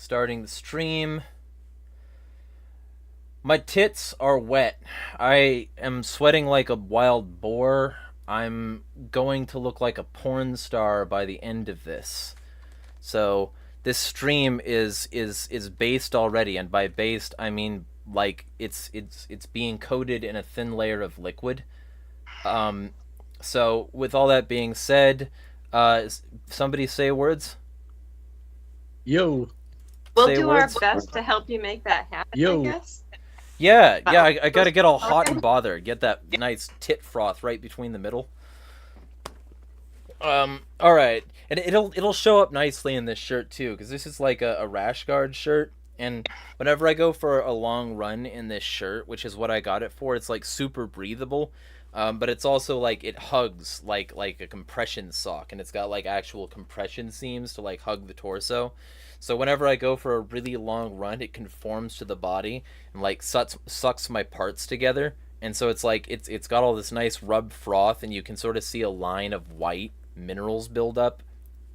Starting the stream. My tits are wet. I am sweating like a wild boar. I'm going to look like a porn star by the end of this. So this stream is based already, and by based I mean like it's being coated in a thin layer of liquid. Um, so with all that being said, somebody say words. Yo. We'll Say do words. our best to help you make that happen, I Yo. guess. Yeah, But I gotta get all hot okay. and bothered. Get that nice tit froth right between the middle. All right, and it'll show up nicely in this shirt too, because this is like a rash guard shirt. And whenever I go for a long run in this shirt, which is what I got it for, it's like super breathable. But it's also like it hugs like a compression sock, and it's got like actual compression seams to like hug the torso. So whenever I go for a really long run, it conforms to the body and like sucks my parts together. And so it's like it's got all this nice rub froth, and you can sort of see a line of white minerals build up.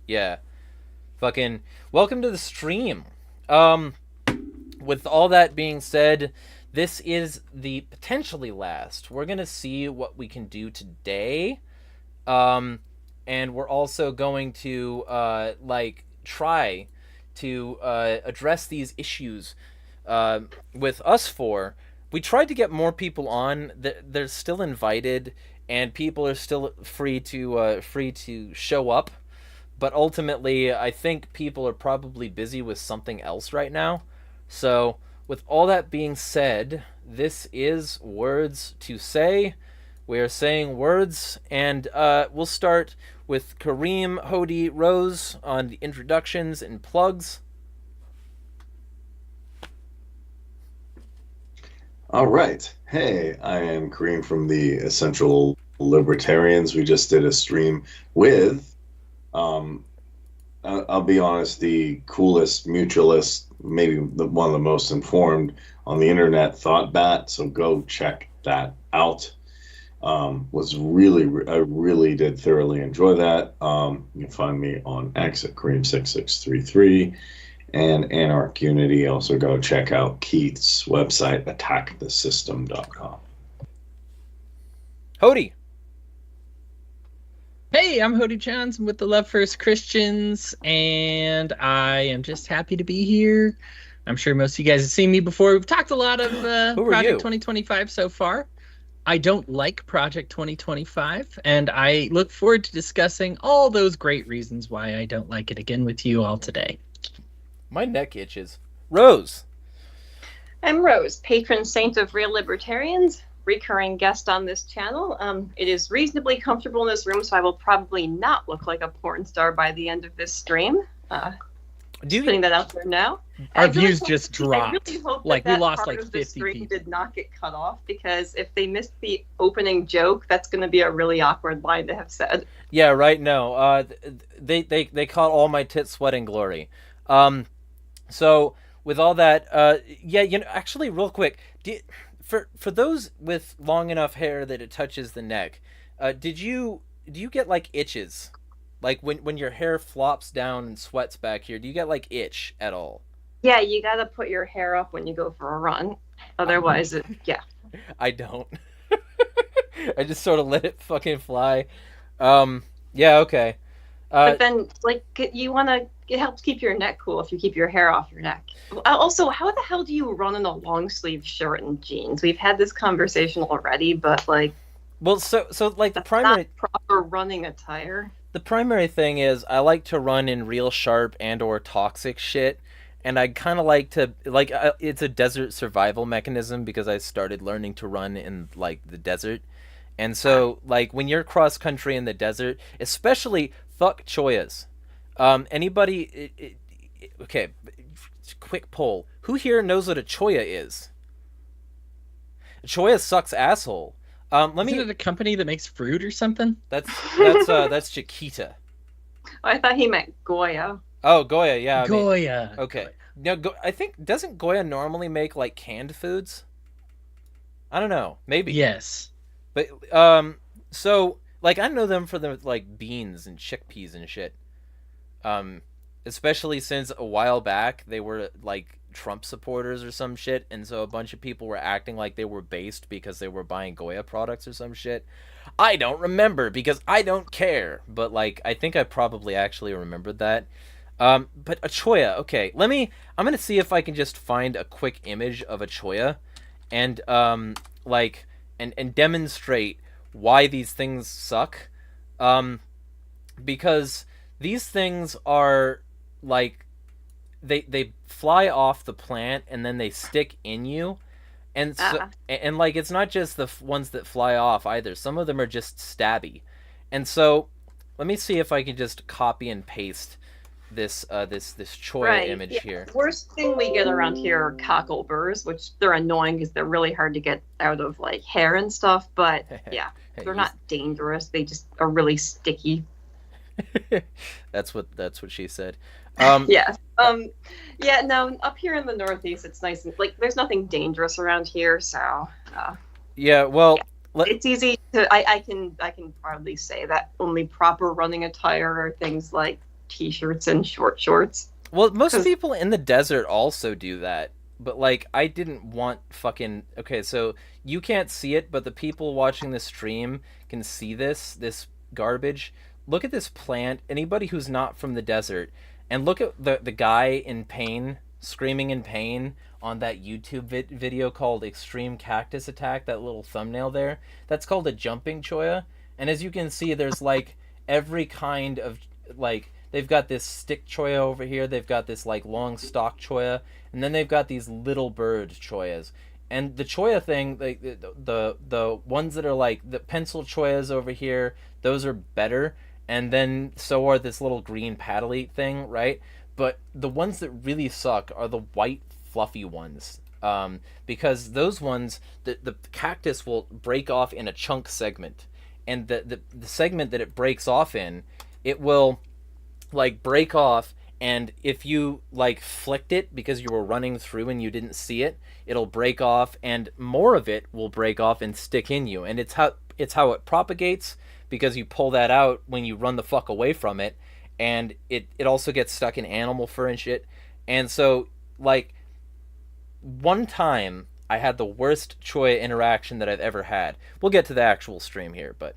Yeah, fucking welcome to the stream. With all that being said, this is the potentially last. We're gonna see what we can do today, and we're also going to try to address these issues with us four. We tried to get more people on. They're still invited, and people are still free to show up. But ultimately, I think people are probably busy with something else right now. So, with all that being said, this is Words to Say. We are saying words, and we'll start with Kareem, Hody, Rose on the introductions and plugs. All right. Hey, I am Kareem from the Essential Libertarians. We just did a stream with, I'll be honest, the coolest mutualist, maybe one of the most informed on the internet, ThoughtBat. So go check that out. I really did thoroughly enjoy that. You can find me on X at Kareem6633 and Anarch Unity. Also go check out Keith's website, attackthesystem.com. Hody. Hey, I'm Hody Johns. I'm with the Love First Christians, and I am just happy to be here. I'm sure most of you guys have seen me before. We've talked a lot of Project 2025 so far. I don't like Project 2025, and I look forward to discussing all those great reasons why I don't like it again with you all today. My neck itches. Rose. I'm Rose, patron saint of Real Libertarians, recurring guest on this channel. It is reasonably comfortable in this room, so I will probably not look like a porn star by the end of this stream. Just putting that out there now. Our views just dropped. I really hope like that we lost part like of the 50 stream people. did not get cut off, because if they missed the opening joke, that's going to be a really awkward line to have said. Yeah, right. No, they caught all my tits sweating glory. So with all that, yeah, actually, real quick, for those with long enough hair that it touches the neck, do you get like itches, like when your hair flops down and sweats back here? Do you get like itch at all? Yeah, you got to put your hair up when you go for a run, otherwise, yeah. I don't. I just sort of let it fucking fly. Yeah, okay. But then, like, it helps keep your neck cool if you keep your hair off your neck. Also, how the hell do you run in a long sleeve shirt and jeans? We've had this conversation already, but like, well, so like the that's primary not proper running attire. the primary thing is I like to run in real sharp and or toxic shit, and I kind of like to it's a desert survival mechanism because I started learning to run in like the desert. And so, like, when you're cross country in the desert, especially fuck choyas. Anybody? Okay, quick poll. Who here knows what a choya is? A choya sucks asshole. Isn't it a company that makes fruit or something? That's Chiquita. I thought he meant Goya. Oh, Goya, yeah. Goya. Okay. Now, I think doesn't Goya normally make like canned foods? I don't know. Maybe. Yes. But so like I know them for the like beans and chickpeas and shit. especially since a while back they were like Trump supporters or some shit, and so a bunch of people were acting like they were based because they were buying Goya products or some shit. I don't remember because I don't care, but like I think I probably actually remembered that. But a choya, okay. I'm gonna see if I can just find a quick image of a choya, and like and demonstrate why these things suck. Because these things are like they fly off the plant and then they stick in you, and so and like it's not just the ones that fly off either. Some of them are just stabby, and so let me see if I can just copy and paste this choya image here. The worst thing we get around here are cockle burrs, which they're annoying because they're really hard to get out of like hair and stuff. But yeah, they're not dangerous. They just are really sticky. That's what she said. Yeah. Yeah. No, up here in the Northeast, it's nice and like there's nothing dangerous around here, so. Yeah. Well. Yeah. It's easy to. I can proudly say that only proper running attire are things like t-shirts and short shorts. Well, most people in the desert also do that, but like I didn't want fucking. Okay, so you can't see it, but the people watching the stream can see this garbage. Look at this plant. Anybody who's not from the desert, and look at the guy in pain, screaming in pain on that YouTube video called Extreme Cactus Attack, that little thumbnail there. That's called a jumping choya. And as you can see, there's like every kind of like, they've got this stick choya over here, they've got this like long stalk choya, and then they've got these little bird choyas. And the choya thing, like the ones that are like the pencil choyas over here, those are better. And then so are this little green paddle thing, right? But the ones that really suck are the white fluffy ones, because those ones, the cactus will break off in a chunk segment, and the segment that it breaks off in, it will like break off, and if you like flicked it because you were running through and you didn't see it, it'll break off, and more of it will break off and stick in you. And it's how it propagates, because you pull that out when you run the fuck away from it, and it also gets stuck in animal fur and shit. And so like one time I had the worst choya interaction that I've ever had. We'll get to the actual stream here, but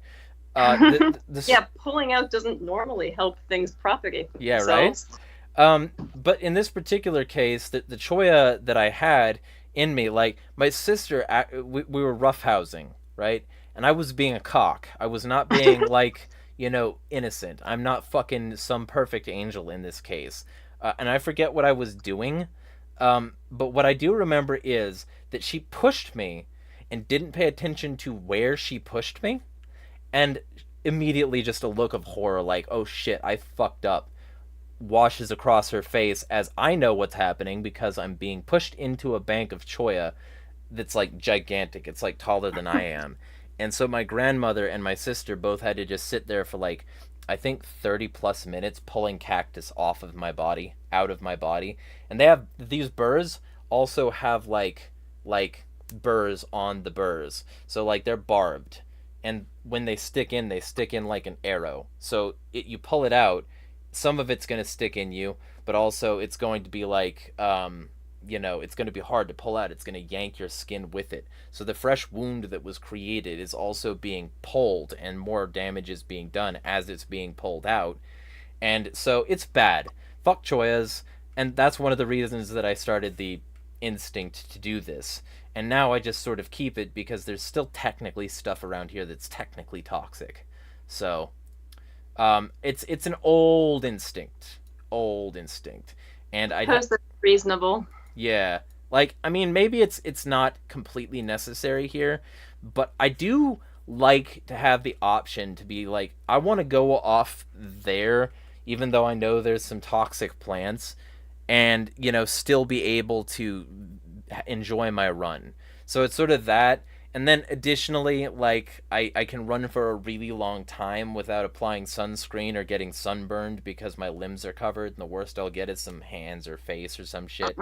yeah, pulling out doesn't normally help things propagate themselves. Yeah, right. But in this particular case, the choya that I had in me, like my sister, we were roughhousing, right? And I was being a cock. I was not being like, innocent. I'm not fucking some perfect angel in this case. And I forget what I was doing. But what I do remember is that she pushed me and didn't pay attention to where she pushed me. And immediately just a look of horror, like, oh shit, I fucked up, washes across her face as I know what's happening because I'm being pushed into a bank of choya that's like gigantic. It's like taller than I am. And so my grandmother and my sister both had to just sit there for like, I think 30 plus minutes pulling cactus off of my body, out of my body. And they have, these burrs also have like burrs on the burrs. So like they're barbed. And when they stick in like an arrow. So you pull it out, some of it's going to stick in you, but also it's going to be like, it's going to be hard to pull out. It's going to yank your skin with it. So the fresh wound that was created is also being pulled, and more damage is being done as it's being pulled out. And so it's bad. Fuck choyas. And that's one of the reasons that I started the instinct to do this. And now I just sort of keep it because there's still technically stuff around here that's technically toxic. So it's an old instinct. And I suppose that's reasonable. Yeah. Like, I mean, maybe it's not completely necessary here, but I do like to have the option to be like, I want to go off there, even though I know there's some toxic plants, and, still be able to enjoy my run. So it's sort of that. And then additionally, like, I can run for a really long time without applying sunscreen or getting sunburned because my limbs are covered, and the worst I'll get is some hands or face or some shit.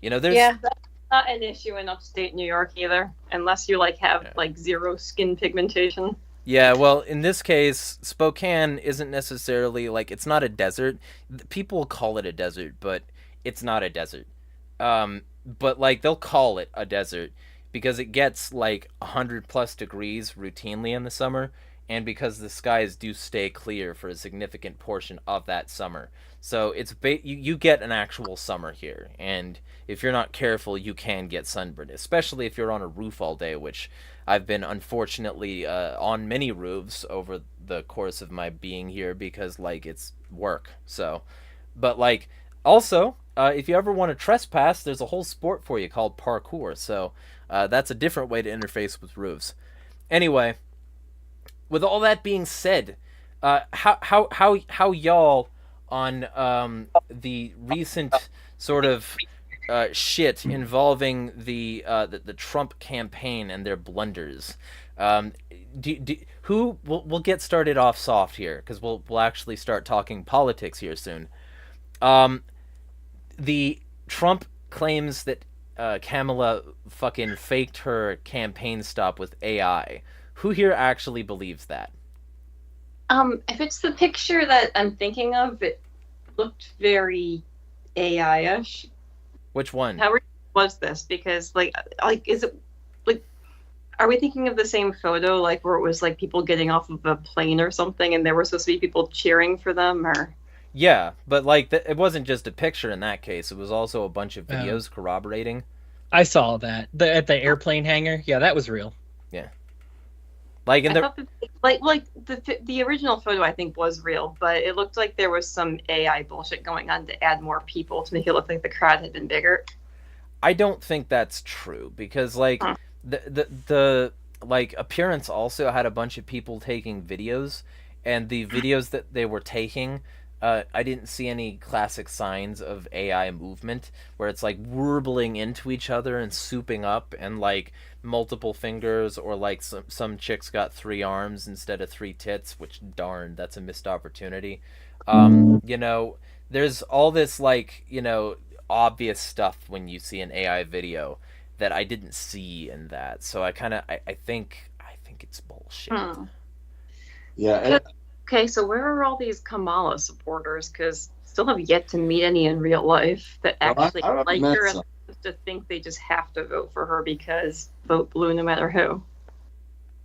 There's... Yeah, that's not an issue in upstate New York either, unless you have zero skin pigmentation. Yeah, well, in this case, Spokane isn't necessarily like it's not a desert. People call it a desert, but it's not a desert. But like they'll call it a desert because it gets like 100+ degrees routinely in the summer, and because the skies do stay clear for a significant portion of that summer. So you get an actual summer here, and if you're not careful, you can get sunburned, especially if you're on a roof all day, which I've been unfortunately on many roofs over the course of my being here because like it's work. So, but like also, if you ever want to trespass, there's a whole sport for you called parkour. So that's a different way to interface with roofs. Anyway, with all that being said, how y'all on the recent sort of shit involving the Trump campaign and their blunders? We'll get started off soft here because we'll actually start talking politics here soon. The Trump claims that Kamala fucking faked her campaign stop with AI. Who here actually believes that? If it's the picture that I'm thinking of, it looked very AI-ish. Which one? How was this? Because like is it like, are we thinking of the same photo, like where it was like people getting off of a plane or something, and there were supposed to be people cheering for them, or? Yeah, but like it wasn't just a picture in that case. It was also a bunch of videos corroborating. I saw that at the airplane hangar. Yeah, that was real. Yeah. Like in the original photo I think was real, but it looked like there was some AI bullshit going on to add more people to make it look like the crowd had been bigger. I don't think that's true because like the like appearance also had a bunch of people taking videos, and the videos that they were taking, I didn't see any classic signs of AI movement where it's like warbling into each other and souping up and like multiple fingers, or like some chicks got 3 arms instead of 3 tits, which darn, that's a missed opportunity. You know, there's all this like, you know, obvious stuff when you see an AI video that I didn't see in that. So I think it's bullshit. Yeah. Okay, so where are all these Kamala supporters? Because still have yet to meet any in real life that actually like her, as opposed to think they just have to vote for her because vote blue no matter who.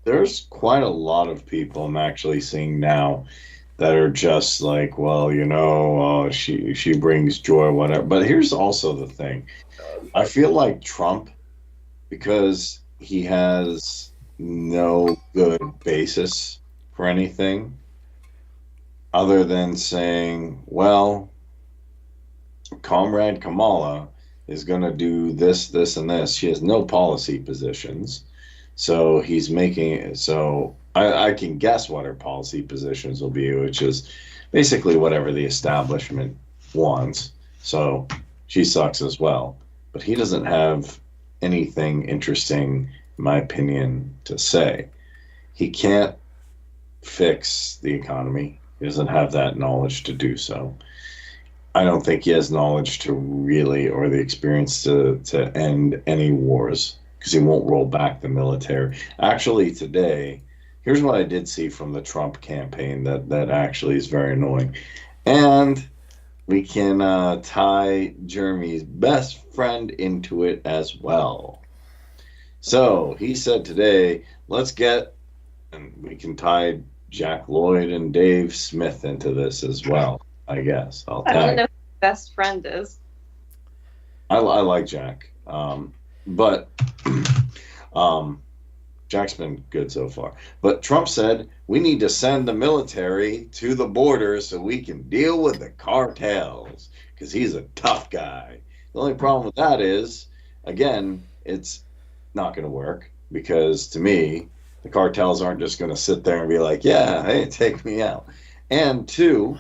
There's quite a lot of people I'm actually seeing now that are just like, well, you know, she brings joy, whatever. But here's also the thing. I feel like Trump, because he has no good basis for anything other than saying, well, Comrade Kamala is going to do this, this, and this. She has no policy positions. So he's making it so I can guess what her policy positions will be, which is basically whatever the establishment wants. So she sucks as well. But he doesn't have anything interesting, in my opinion, to say. He can't fix the economy. He doesn't have that knowledge to do so. I don't think he has knowledge to really, or the experience to end any wars, because he won't roll back the military. Actually, today, here's what I did see from the Trump campaign that actually is very annoying. And we can tie Jeremy's best friend into it as well. So he said today, and we can tie Jack Lloyd and Dave Smith into this as well, I guess. I don't know who his best friend is. I like Jack. But Jack's been good so far. But Trump said we need to send the military to the border so we can deal with the cartels, because he's a tough guy. The only problem with that is, again, it's not going to work, because to me, the cartels aren't just going to sit there and be like, yeah, hey, take me out. And two,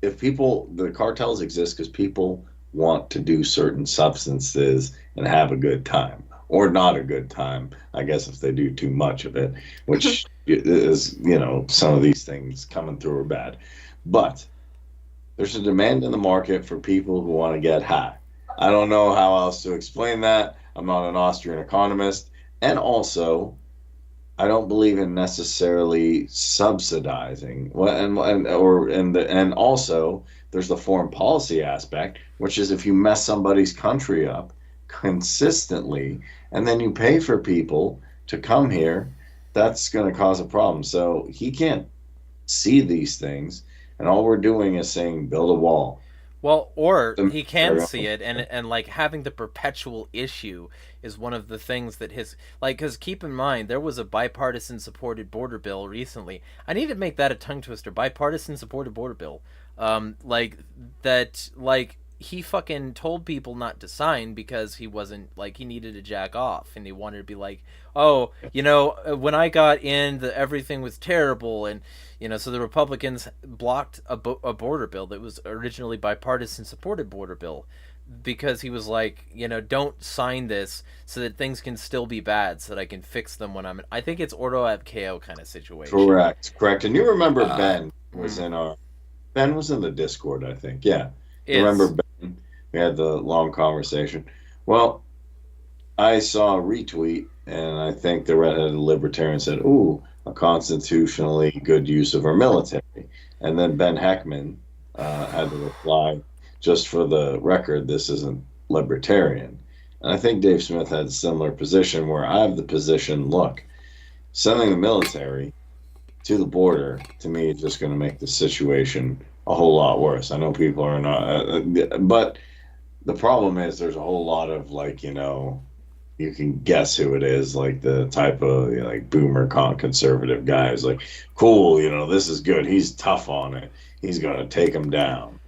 the cartels exist because people want to do certain substances and have a good time, or not a good time, I guess, if they do too much of it, which is, you know, some of these things coming through are bad. But there's a demand in the market for people who want to get high. I don't know how else to explain that. I'm not an Austrian economist. And also, I don't believe in necessarily subsidizing. Well, and also there's the foreign policy aspect, which is if you mess somebody's country up consistently, and then you pay for people to come here, that's going to cause a problem. So he can't see these things, and all we're doing is saying build a wall. Well, or he can see it, and like having the perpetual issue is one of the things that his, like, because keep in mind there was a bipartisan supported border bill recently. I need to make that a tongue twister. Bipartisan supported border bill, like that, like he fucking told people not to sign because he wasn't, like, he needed to jack off and he wanted to be like, oh, you know, when I got in, everything was terrible, and you know, so the Republicans blocked a border bill that was originally bipartisan supported border bill because he was like, you know, don't sign this so that things can still be bad so that I can fix them when I'm in. I think it's Ordo ab Chao kind of situation. Correct. And you remember Ben was in the Discord, I think. Yeah. Remember Ben? We had the long conversation. Well, I saw a retweet, and I think the redheaded libertarian said, ooh, a constitutionally good use of our military. And then Ben Heckman had to reply, just for the record, this isn't libertarian. And I think Dave Smith had a similar position where I have the position, look, sending the military to the border, to me, is just going to make the situation a whole lot worse. I know people are not, but the problem is there's a whole lot of, like, you know, you can guess who it is, like the type of, you know, like boomer conservative guys, like, cool, you know, this is good. He's tough on it. He's going to take him down.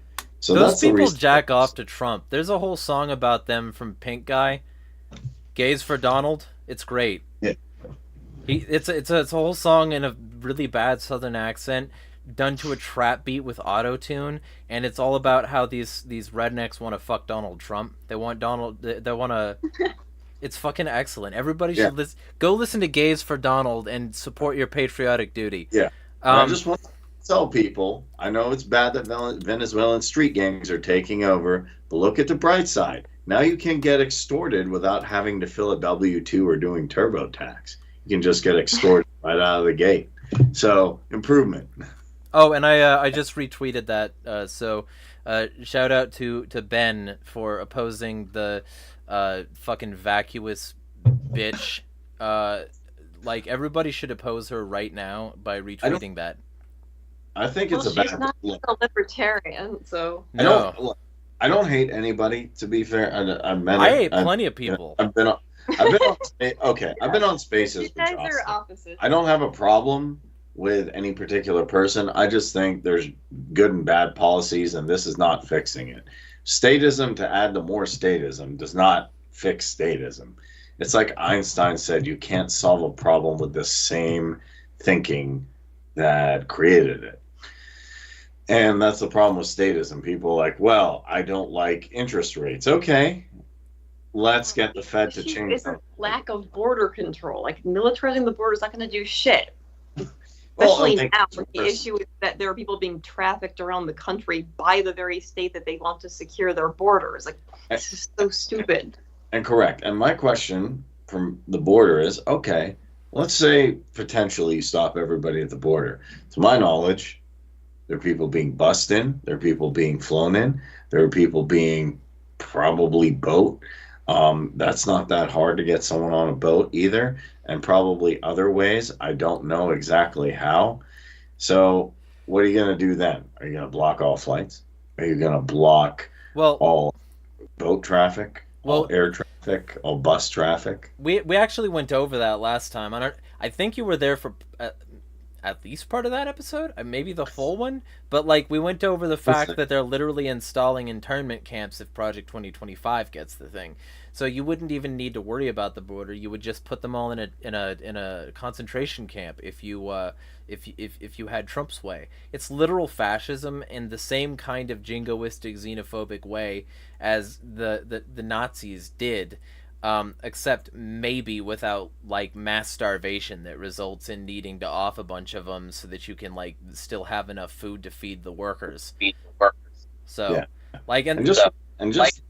So those people jack off to Trump. There's a whole song about them from Pink Guy, Gays for Donald. It's great. Yeah. It's a whole song in a really bad Southern accent, done to a trap beat with auto-tune, and it's all about how these rednecks want to fuck Donald Trump. They want to it's fucking excellent. Everybody should go listen to Gays for Donald and support your patriotic duty. Yeah. I just want to tell people, I know it's bad that Venezuelan street gangs are taking over, but look at the bright side. Now you can get extorted without having to fill a W-2 or doing TurboTax. You can just get extorted right out of the gate. So, improvement. Oh, and I just retweeted that. So, shout out to Ben for opposing the fucking vacuous bitch. Like, everybody should oppose her right now by retweeting that. I think it's a bad. She's not a libertarian, so. No. I don't hate anybody. To be fair, I hate plenty of people. I've been on Spaces. You guys are opposites. I don't have a problem with any particular person. I just think there's good and bad policies, and this is not fixing it. Statism to add to more statism does not fix statism. It's like Einstein said, you can't solve a problem with the same thinking that created it. And that's the problem with statism. People are like, well, I don't like interest rates. Okay, let's get the Fed to change them. It's a lack of border control. Like, militarizing the border is not going to do shit. Especially now, when the issue is that there are people being trafficked around the country by the very state that they want to secure their borders. Like, this is so stupid. And correct. And my question from the border is, okay, let's say potentially you stop everybody at the border. To my knowledge, there are people being bussed in. There are people being flown in. There are people being probably boat. That's not that hard to get someone on a boat either. And probably other ways. I don't know exactly how. So what are you going to do then? Are you going to block all flights? Are you going to block all boat traffic, all air traffic, all bus traffic? We actually went over that last time. I think you were there for at least part of that episode, maybe the full one. But like, we went over the fact that they're literally installing internment camps if Project 2025 gets the thing. So you wouldn't even need to worry about the border. You would just put them all in a concentration camp if you had Trump's way. It's literal fascism in the same kind of jingoistic, xenophobic way as the Nazis did, except maybe without like mass starvation that results in needing to off a bunch of them so that you can like still have enough food to feed the workers. So, yeah. Like, and just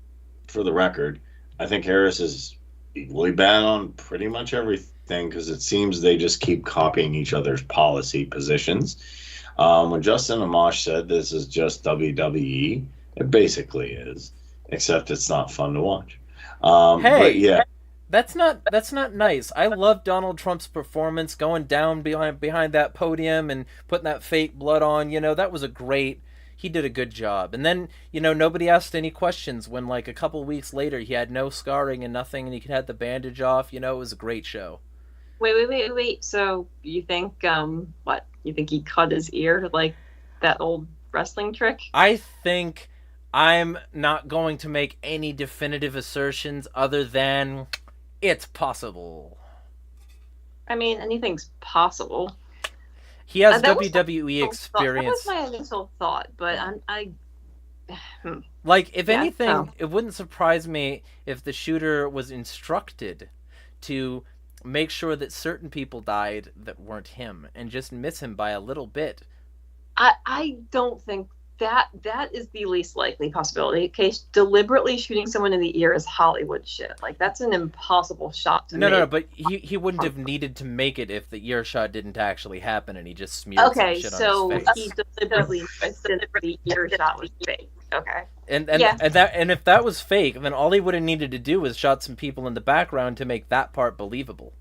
for the record, I think Harris is equally bad on pretty much everything thing because it seems they just keep copying each other's policy positions. When Justin Amash said this is just WWE, it basically is, except it's not fun to watch. Hey, but yeah. That's not nice. I love Donald Trump's performance, going down behind that podium and putting that fake blood on. That was he did a good job. And then, nobody asked any questions when, like, a couple weeks later he had no scarring and nothing and he had the bandage off. It was a great show. Wait. So you think what? You think he cut his ear like that old wrestling trick? I think I'm not going to make any definitive assertions other than it's possible. I mean, anything's possible. He has WWE experience. That was my initial thought, but Like, if anything, it wouldn't surprise me if the shooter was instructed to make sure that certain people died that weren't him and just miss him by a little bit. I don't think that is the least likely possibility. Okay, deliberately shooting someone in the ear is Hollywood shit. Like, that's an impossible shot to make. No, but he wouldn't have needed to make it if the ear shot didn't actually happen and he just smeared some shit on his face. He deliberately said the ear shot was fake. Okay. And if that was fake, then all he would have needed to do was shot some people in the background to make that part believable.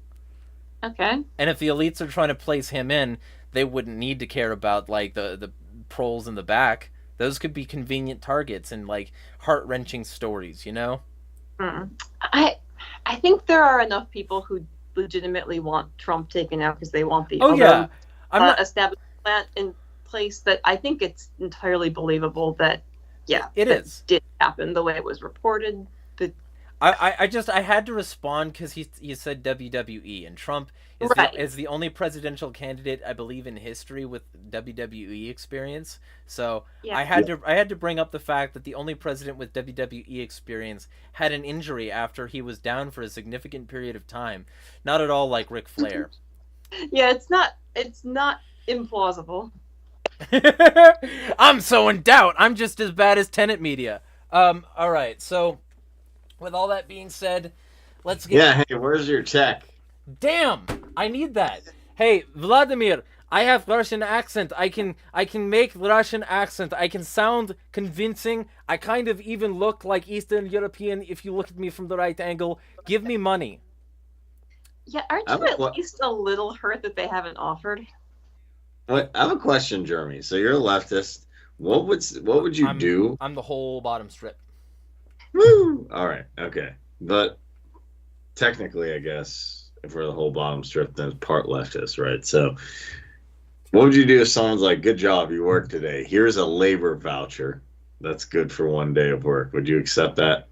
Okay. And if the elites are trying to place him in, they wouldn't need to care about, like, the proles in the back. Those could be convenient targets and, like, heart-wrenching stories, I think there are enough people who legitimately want Trump taken out because they want the established plan in place that I think it's entirely believable that it did happen the way it was reported. I had to respond because he said WWE, and Trump is the only presidential candidate, I believe, in history with WWE experience. So I had to bring up the fact that the only president with WWE experience had an injury after he was down for a significant period of time. Not at all like Ric Flair. Yeah, it's not implausible. I'm so in doubt. I'm just as bad as Tenet Media. All right, so with all that being said, let's get... Yeah, hey, where's your check? Damn, I need that. Hey, Vladimir, I have Russian accent. I can make Russian accent. I can sound convincing. I kind of even look like Eastern European if you look at me from the right angle. Give me money. Yeah, aren't you at least a little hurt that they haven't offered? I have a question, Jeremy. So you're a leftist. What would you do? I'm the whole bottom strip. Woo! All right, okay. But technically, I guess, if we're the whole bottom strip, then it's part leftist, right? So what would you do if someone's like, good job, you worked today. Here's a labor voucher that's good for 1 day of work. Would you accept that?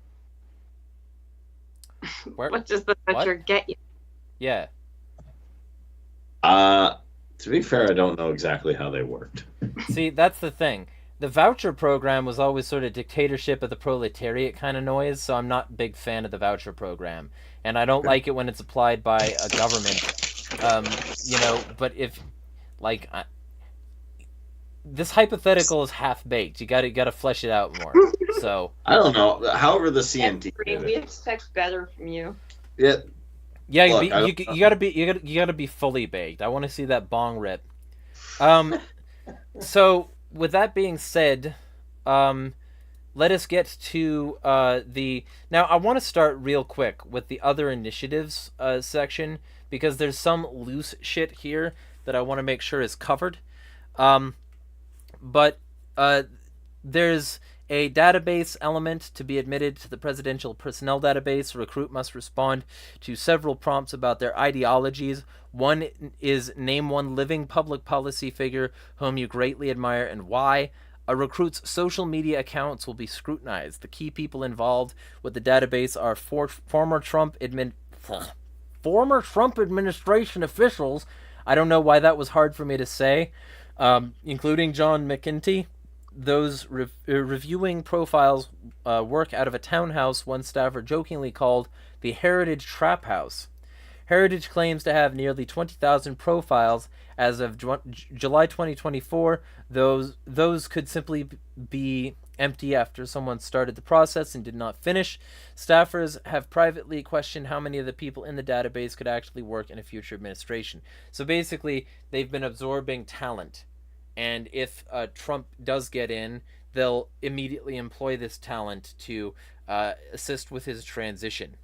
What does the voucher get you? Yeah. To be fair, I don't know exactly how they worked. See, that's the thing. The voucher program was always sort of dictatorship of the proletariat kind of noise, so I'm not a big fan of the voucher program. And I don't like it when it's applied by a government. But if, like, this hypothetical is half-baked. You gotta flesh it out more. So I don't know. However, the CNT. We expect better from you. Yeah. Yeah, look, you gotta be fully baked. I want to see that bong rip. So with that being said, let us get to now I want to start real quick with the other initiatives section because there's some loose shit here that I want to make sure is covered. But there's a database element to be admitted to the presidential personnel database. A recruit must respond to several prompts about their ideologies. One is name one living public policy figure whom you greatly admire and why. A recruit's social media accounts will be scrutinized. The key people involved with the database are former Trump administration officials. I don't know why that was hard for me to say, including John McEntee. Those reviewing profiles work out of a townhouse one staffer jokingly called the Heritage Trap House. Heritage claims to have nearly 20,000 profiles as of July 2024. Those could simply be empty after someone started the process and did not finish. Staffers have privately questioned how many of the people in the database could actually work in a future administration. So basically, they've been absorbing talent. And if Trump does get in, they'll immediately employ this talent to assist with his transition.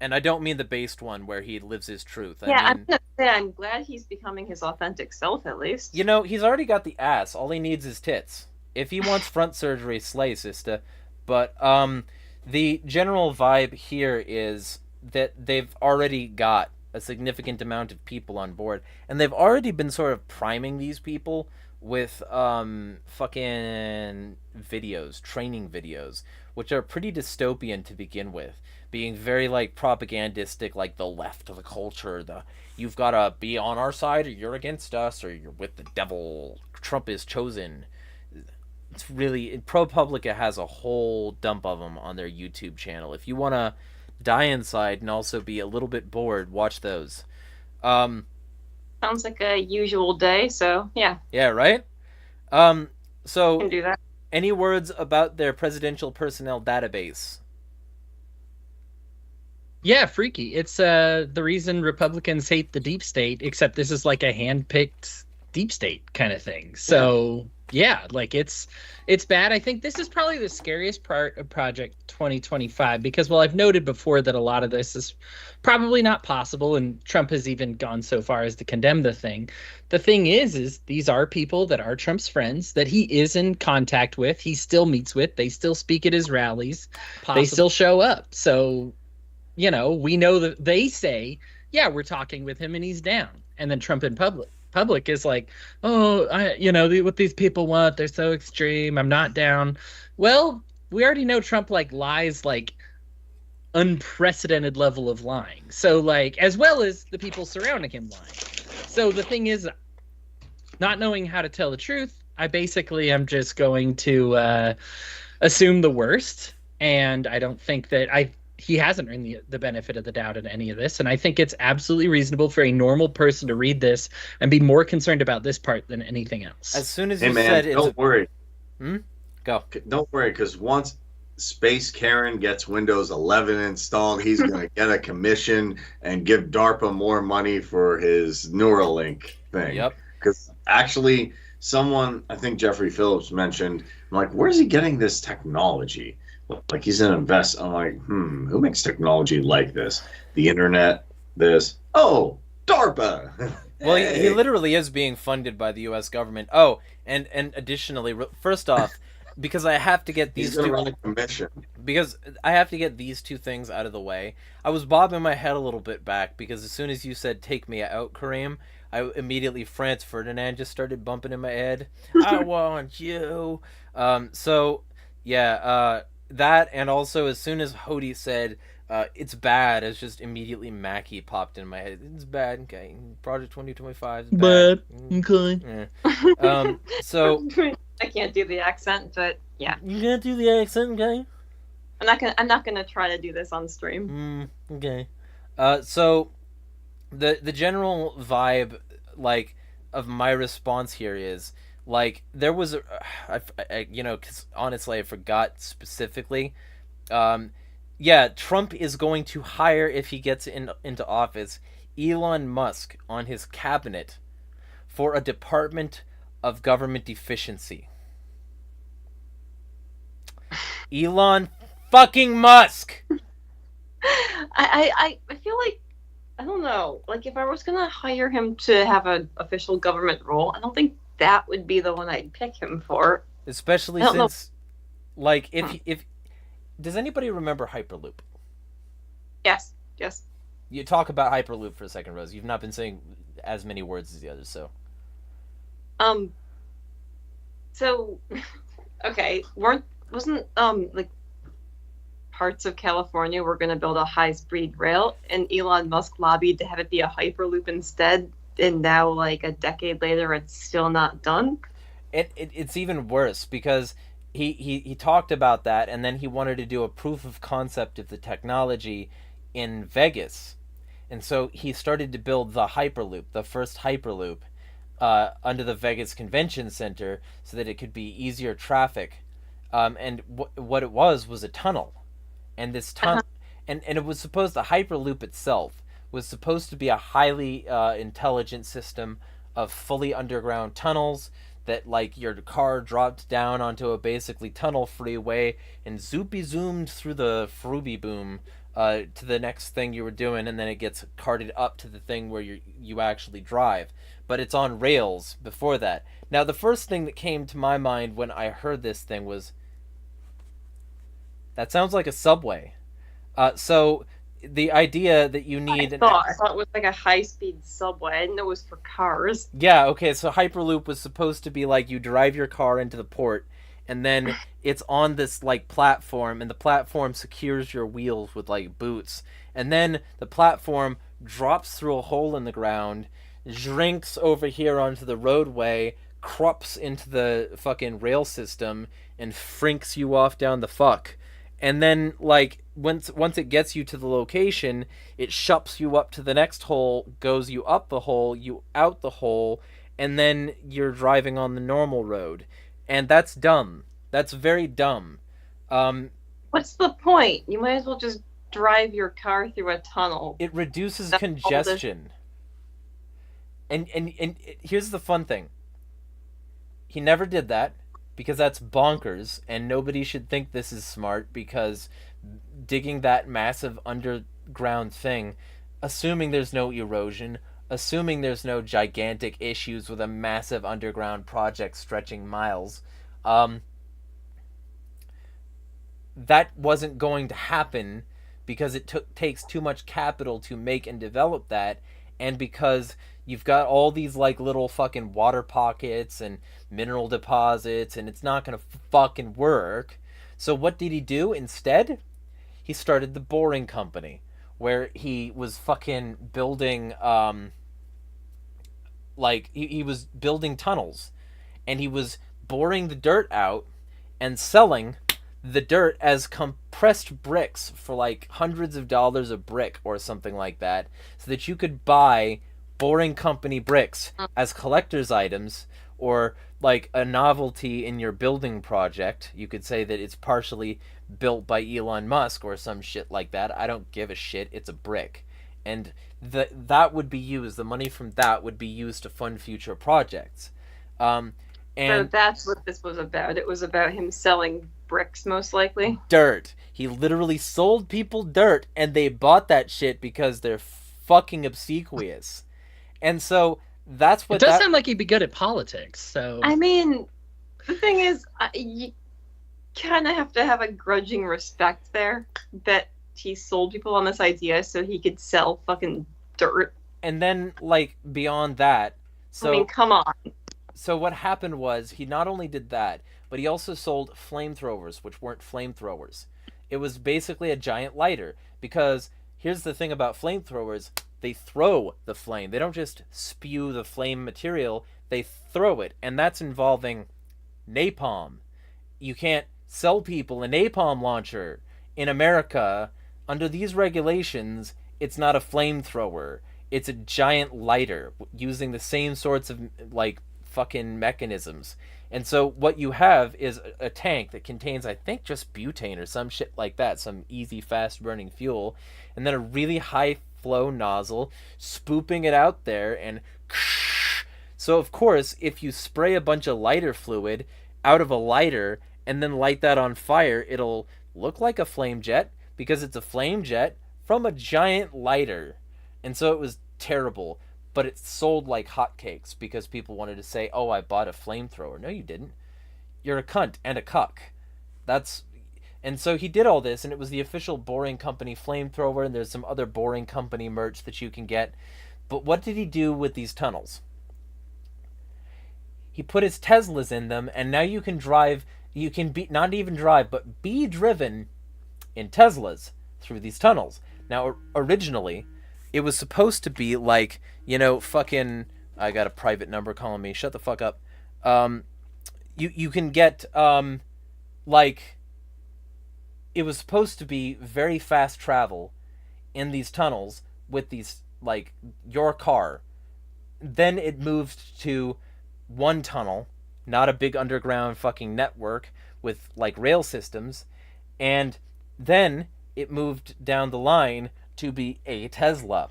And I don't mean the based one where he lives his truth. I'm glad he's becoming his authentic self, at least. You know, he's already got the ass. All he needs is tits. If he wants front surgery, slay, sister. But the general vibe here is that they've already got a significant amount of people on board. And they've already been sort of priming these people with fucking videos, training videos, which are pretty dystopian to begin with. Being very, like, propagandistic, like the left of the culture, you've got to be on our side or you're against us or you're with the devil, Trump is chosen. It's really, ProPublica has a whole dump of them on their YouTube channel. If you want to die inside and also be a little bit bored, watch those. Sounds like a usual day, so yeah. Yeah, right? So, can do that. Any words about their presidential personnel database? Yeah, freaky. It's the reason Republicans hate the deep state, except this is like a hand-picked deep state kind of thing. So, yeah, like it's bad. I think this is probably the scariest part of Project 2025 because, well, I've noted before that a lot of this is probably not possible, and Trump has even gone so far as to condemn the thing. The thing is these are people that are Trump's friends, that he is in contact with, he still meets with, they still speak at his rallies, they still show up. So, you know, we know that they say, yeah, we're talking with him and he's down. And then Trump in public is like, oh, what these people want, they're so extreme, I'm not down. Well, we already know Trump like lies like unprecedented level of lying. So like, as well as the people surrounding him lying. So the thing is, not knowing how to tell the truth, I basically am just going to assume the worst. And I don't think that he hasn't earned the benefit of the doubt in any of this. And I think it's absolutely reasonable for a normal person to read this and be more concerned about this part than anything else. As soon as you said it. Don't worry. Go. Don't worry, because once Space Karen gets Windows 11 installed, he's going to get a commission and give DARPA more money for his Neuralink thing. Yep. Because actually, someone, I think Jeffrey Phillips mentioned, I'm like, where's he getting this technology? Like he's an investor. I'm like, who makes technology like this? The internet, this. Oh, DARPA. Well, he literally is being funded by the U.S. government. Oh, and additionally, first off, because I have to get these he's gonna run a commission. Because I have to get these two things out of the way. I was bobbing my head a little bit back because as soon as you said "take me out, Kareem," I immediately Franz Ferdinand just started bumping in my head. I want you. So yeah. That, and also as soon as Hody said it's bad, it's just immediately Mackie popped in my head. It's bad, okay. Project 2025 is bad. Okay. Yeah. So I can't do the accent, but yeah. You can't do the accent, okay? I'm not gonna try to do this on stream. Okay. So the general vibe, like, of my response here is, like, there was because honestly I forgot specifically. Yeah, Trump is going to hire, if he gets into office, Elon Musk on his cabinet for a Department of Government Efficiency. Elon fucking Musk! I feel like, I don't know, like if I was gonna hire him to have an official government role, I don't think that would be the one I'd pick him for. Especially since, like, if does anybody remember Hyperloop? Yes. You talk about Hyperloop for a second, Rose. You've not been saying as many words as the others, so. So, okay, wasn't like parts of California were going to build a high-speed rail, and Elon Musk lobbied to have it be a Hyperloop instead, and now, like, a decade later, it's still not done? It's even worse, because he talked about that, and then he wanted to do a proof of concept of the technology in Vegas. And so he started to build the Hyperloop, the first Hyperloop, under the Vegas Convention Center so that it could be easier traffic. And what it was a tunnel. And this tunnel, and it was supposed, the Hyperloop itself was supposed to be a highly intelligent system of fully underground tunnels that, like, your car dropped down onto a basically tunnel freeway and zoopy zoomed through the Fruby boom to the next thing you were doing, and then it gets carted up to the thing where you actually drive. But it's on rails before that. Now, the first thing that came to my mind when I heard this thing was, that sounds like a subway. So the idea that you need... I thought it was like a high-speed subway. I didn't know it was for cars. Yeah, okay, so Hyperloop was supposed to be like you drive your car into the port, and then it's on this, like, platform, and the platform secures your wheels with, like, boots. And then the platform drops through a hole in the ground, drinks over here onto the roadway, crups into the fucking rail system, and frinks you off down the fuck. And then, like, once it gets you to the location, it shups you up to the next hole, goes you up the hole, you out the hole, and then you're driving on the normal road. And that's dumb. That's very dumb. What's the point? You might as well just drive your car through a tunnel. It reduces congestion. And here's the fun thing. He never did that, because that's bonkers, and nobody should think this is smart, because digging that massive underground thing, assuming there's no erosion, assuming there's no gigantic issues with a massive underground project stretching miles, that wasn't going to happen because it takes too much capital to make and develop that, and because you've got all these, like, little fucking water pockets and mineral deposits, and it's not gonna fucking work. So what did he do instead? He started the Boring Company, where he was fucking building, he was building tunnels, and he was boring the dirt out and selling the dirt as compressed bricks for, like, hundreds of dollars a brick or something like that, so that you could buy Boring Company bricks as collector's items, or like a novelty in your building project. You could say that it's partially built by Elon Musk or some shit like that. I don't give a shit. It's a brick. And that would be used, the money from that would be used to fund future projects. And so that's what this was about. It was about him selling bricks, most likely. Dirt. He literally sold people dirt, and they bought that shit because they're fucking obsequious. And so that's what... It does sound like he'd be good at politics, so... I mean, the thing is, you kind of have to have a grudging respect there that he sold people on this idea so he could sell fucking dirt. And then, like, beyond that... So, I mean, come on. So what happened was, he not only did that, but he also sold flamethrowers, which weren't flamethrowers. It was basically a giant lighter, because here's the thing about flamethrowers... They throw the flame. They don't just spew the flame material. They throw it. And that's involving napalm. You can't sell people a napalm launcher. In America, under these regulations, it's not a flamethrower. It's a giant lighter using the same sorts of, like, fucking mechanisms. And so what you have is a tank that contains, I think, just butane or some shit like that. Some easy, fast-burning fuel. And then a really high flow nozzle, spooping it out there, and so of course, if you spray a bunch of lighter fluid out of a lighter and then light that on fire, it'll look like a flame jet, because it's a flame jet from a giant lighter. And so it was terrible, but it sold like hotcakes because people wanted to say, oh, I bought a flamethrower. No, you didn't. You're a cunt and a cuck. And so he did all this, and it was the official Boring Company flamethrower, and there's some other Boring Company merch that you can get. But what did he do with these tunnels? He put his Teslas in them, and now you can drive, you can be, not even drive, but be driven in Teslas through these tunnels. Now, originally, it was supposed to be like, you know, fucking, I got a private number calling me, shut the fuck up. You can get, like... It was supposed to be very fast travel in these tunnels, with these, like, your car. Then it moved to one tunnel, not a big underground fucking network with, like, rail systems. And then it moved down the line to be a Tesla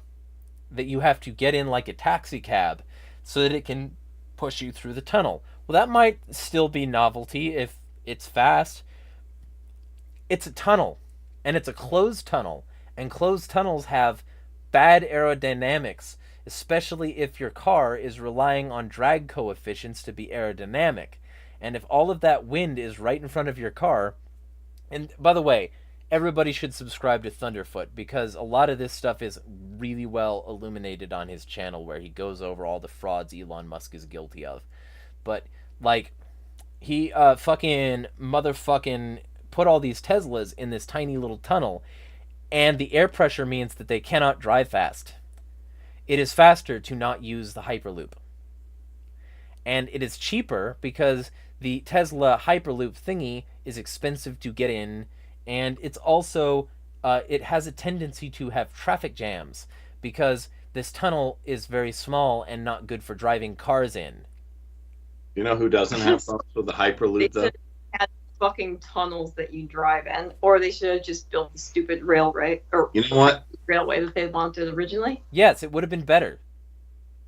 that you have to get in like a taxi cab so that it can push you through the tunnel. Well, that might still be novelty if it's fast. It's a tunnel, and it's a closed tunnel, and closed tunnels have bad aerodynamics, especially if your car is relying on drag coefficients to be aerodynamic. And if all of that wind is right in front of your car, and by the way, everybody should subscribe to Thunderfoot, because a lot of this stuff is really well illuminated on his channel, where he goes over all the frauds Elon Musk is guilty of. But, like, he fucking motherfucking put all these Teslas in this tiny little tunnel, and the air pressure means that they cannot drive fast. It is faster to not use the Hyperloop. And it is cheaper because the Tesla Hyperloop thingy is expensive to get in, and it's also, it has a tendency to have traffic jams because this tunnel is very small and not good for driving cars in. You know who doesn't have problems with the Hyperloop, though? They should have had fucking tunnels that you drive in, or they should have just built the stupid railway, or you know what? Railway that they wanted originally. Yes, it would have been better.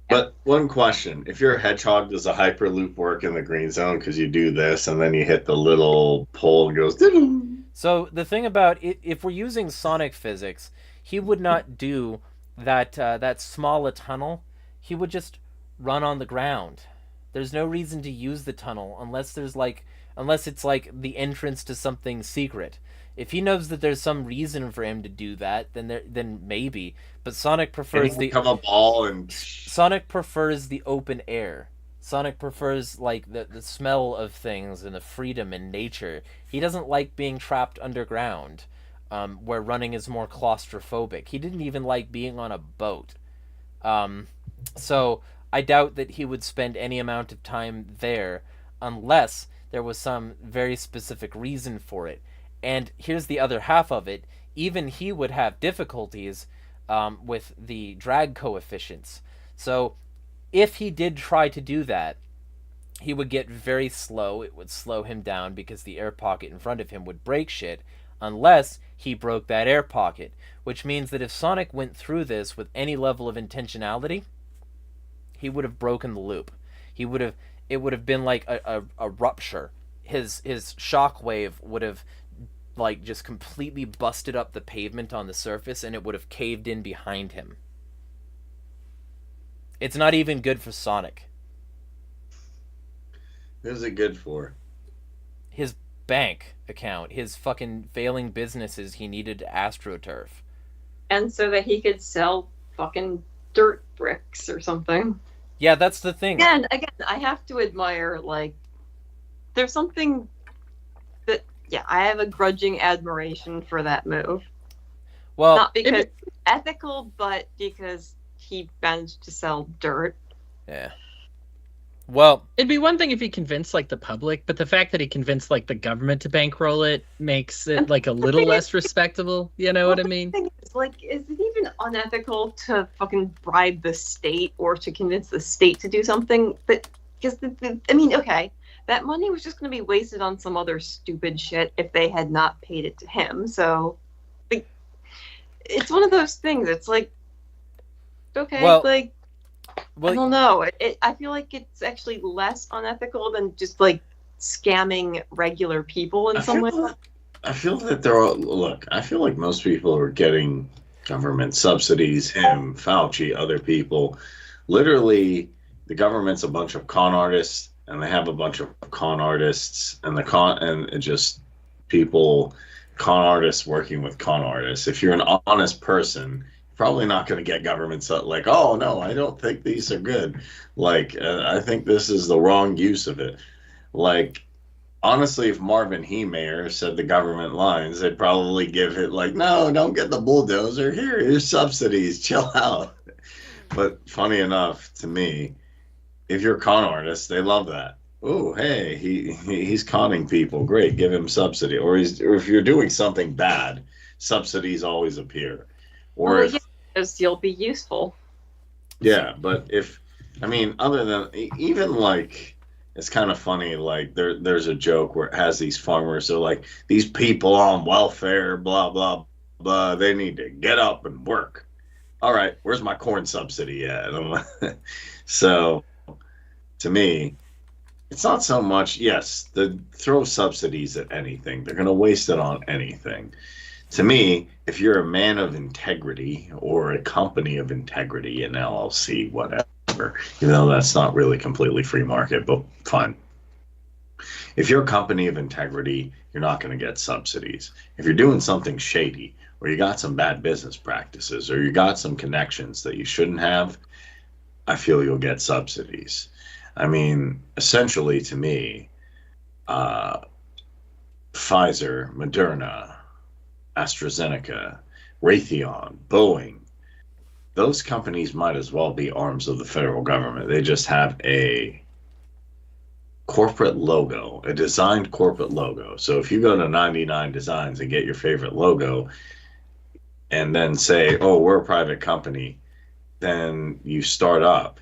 But one question, if you're a hedgehog, does a Hyperloop work in the green zone? Because you do this, and then you hit the little pole and goes... So the thing about it, if we're using sonic physics, he would not do that small a tunnel. He would just run on the ground. There's no reason to use the tunnel unless it's like the entrance to something secret. If he knows that there's some reason for him to do that, then maybe. But Sonic prefers Sonic prefers the open air. Sonic prefers, like, the smell of things and the freedom in nature. He doesn't like being trapped underground, where running is more claustrophobic. He didn't even like being on a boat. So I doubt that he would spend any amount of time there unless there was some very specific reason for it. And here's the other half of it. Even he would have difficulties with the drag coefficients. So if he did try to do that, he would get very slow. It would slow him down because the air pocket in front of him would break shit unless he broke that air pocket. Which means that if Sonic went through this with any level of intentionality, he would have broken the loop. It would have been like a rupture. His shockwave would have, like, just completely busted up the pavement on the surface, and it would have caved in behind him. It's not even good for Sonic. Who's it good for? His bank account, his fucking failing businesses he needed to AstroTurf. And so that he could sell fucking dirt bricks or something. Yeah, that's the thing. Again, I have to admire, like, there's something that, yeah, I have a grudging admiration for that move. Well, not because it's ethical, but because he managed to sell dirt. Yeah. Well, it'd be one thing if he convinced, like, the public, but the fact that he convinced, like, the government to bankroll it makes it, like, a little less respectable. You know what I mean? Is it even unethical to fucking bribe the state or to convince the state to do something? But because I mean, okay, that money was just going to be wasted on some other stupid shit if they had not paid it to him. So, like, it's one of those things. It's like, okay, well, I don't know. I feel like it's actually less unethical than just, like, scamming regular people in some way. I feel that I feel like most people are getting government subsidies, him, Fauci, other people. Literally, the government's a bunch of con artists, and they have a bunch of con artists, and con artists working with con artists. If you're an honest person, probably not going to get government like, oh no, I don't think these are good. Like, I think this is the wrong use of it. Like, honestly, if Marvin Heemeyer said the government lines, they'd probably give it like, no, don't get the bulldozer. Here's subsidies, chill out. But funny enough to me, if you're a con artist, they love that. Oh, hey, he's conning people. Great, give him subsidy. Or if you're doing something bad, subsidies always appear. Or Because you'll be useful. Yeah, but other than even like, it's kind of funny. Like there's a joke where it has these farmers. They're like, these people on welfare, blah blah blah. They need to get up and work. All right, where's my corn subsidy at? So, to me, it's not so much. Yes, throw subsidies at anything. They're going to waste it on anything. To me, if you're a man of integrity or a company of integrity, an LLC, whatever, even though that's not really completely free market, but fine. If you're a company of integrity, you're not going to get subsidies. If you're doing something shady, or you got some bad business practices, or you got some connections that you shouldn't have, I feel you'll get subsidies. I mean, essentially to me, Pfizer, Moderna, AstraZeneca, Raytheon, Boeing, those companies might as well be arms of the federal government. They just have a corporate logo, a designed corporate logo. So if you go to 99 Designs and get your favorite logo and then say, oh, we're a private company, then you start up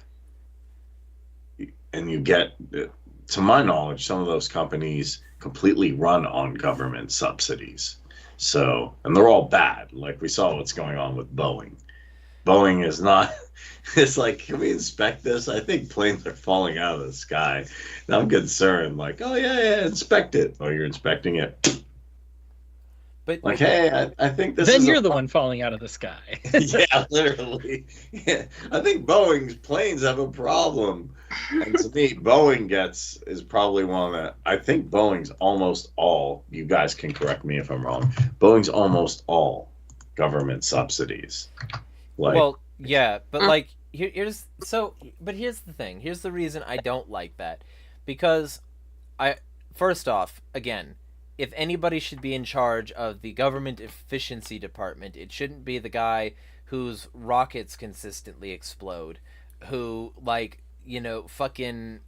and you get, to my knowledge, some of those companies completely run on government subsidies. So, and they're all bad. Like we saw what's going on with Boeing. Boeing is not, it's like, can we inspect this? I think planes are falling out of the sky. And I'm concerned, like, oh yeah, inspect it. Oh, you're inspecting it. But like, hey, I think this then you're the one falling out of the sky. Yeah, literally. Yeah. I think Boeing's planes have a problem. And to me, Boeing is probably one of the, I think Boeing's almost all, you guys can correct me if I'm wrong, Boeing's almost all government subsidies. Like, well, yeah, but like, here's the thing. Here's the reason I don't like that. Because first off, again, if anybody should be in charge of the government efficiency department, it shouldn't be the guy whose rockets consistently explode, who, like, fucking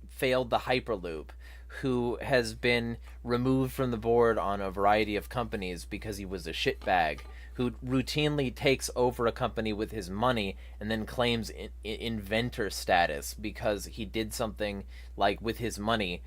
failed the Hyperloop, who has been removed from the board on a variety of companies because he was a shitbag, who routinely takes over a company with his money and then claims inventor status because he did something, like, with his money,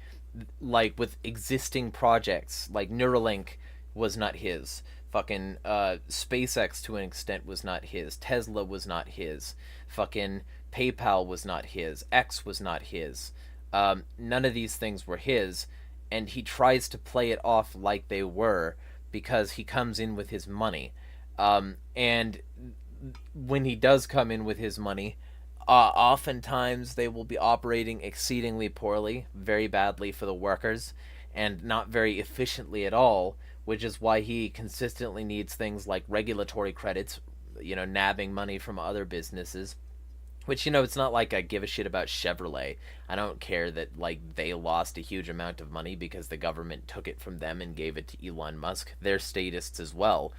like with existing projects. Like Neuralink was not his. Fucking SpaceX to an extent was not his. Tesla was not his. Fucking PayPal was not his. X was not his. None of these things were his, and he tries to play it off like they were because he comes in with his money. And when he does come in with his money, oftentimes they will be operating exceedingly poorly, very badly for the workers, and not very efficiently at all, which is why he consistently needs things like regulatory credits, nabbing money from other businesses. Which, it's not like I give a shit about Chevrolet. I don't care that, like, they lost a huge amount of money because the government took it from them and gave it to Elon Musk. They're statists as well.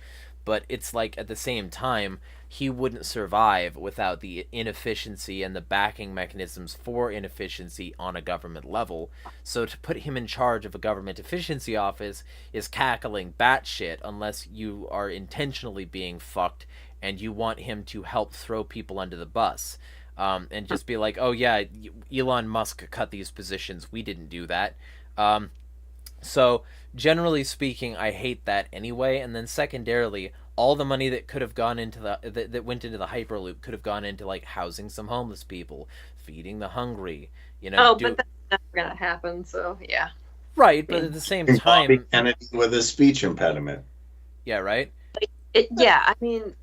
But it's like, at the same time, he wouldn't survive without the inefficiency and the backing mechanisms for inefficiency on a government level. So to put him in charge of a government efficiency office is cackling batshit unless you are intentionally being fucked and you want him to help throw people under the bus. And just be like, oh yeah, Elon Musk cut these positions, we didn't do that. So, generally speaking, I hate that anyway. And then secondarily, all the money that could have gone into that went into the Hyperloop could have gone into, like, housing some homeless people, feeding the hungry. But that's never gonna happen. So yeah. Right, but at the same time, Bobby Kennedy with a speech impediment. Yeah, right. I mean,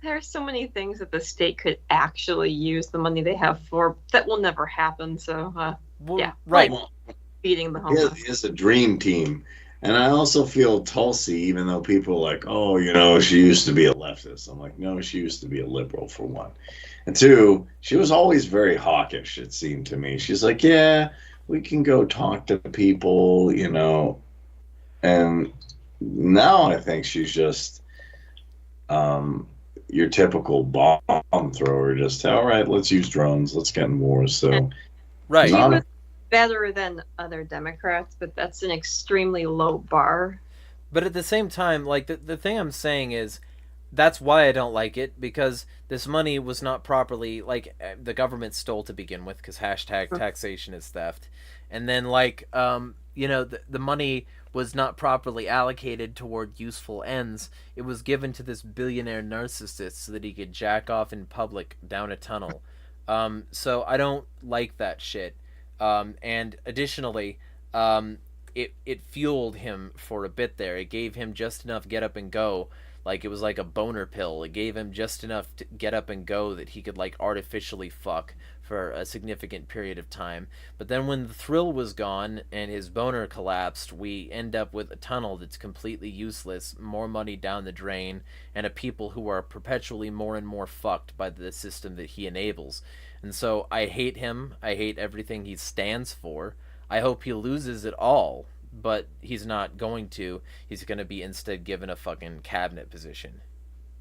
there are so many things that the state could actually use the money they have for that will never happen. So yeah, right. Like feeding the homeless. He is a dream team. And I also feel Tulsi, even though people are like, oh, she used to be a leftist. I'm like, no, she used to be a liberal, for one. And two, she was always very hawkish, it seemed to me. She's like, yeah, we can go talk to people, And now I think she's just your typical bomb thrower. Just, all right, let's use drones. Let's get in wars. So, right. Better than other Democrats, but that's an extremely low bar. But at the same time, like, the thing I'm saying is, that's why I don't like it, because this money was not properly, like, the government stole to begin with, because hashtag taxation is theft. And then, like, the money was not properly allocated toward useful ends. It was given to this billionaire narcissist so that he could jack off in public down a tunnel. So I don't like that shit. And additionally, it fueled him for a bit there. It gave him just enough get up and go. Like, it was like a boner pill. It gave him just enough to get up and go that he could, like, artificially fuck for a significant period of time. But then when the thrill was gone and his boner collapsed, we end up with a tunnel that's completely useless, more money down the drain, and a people who are perpetually more and more fucked by the system that he enables. And so I hate him. I hate everything he stands for. I hope he loses it all, but he's not going to. He's going to be instead given a fucking cabinet position.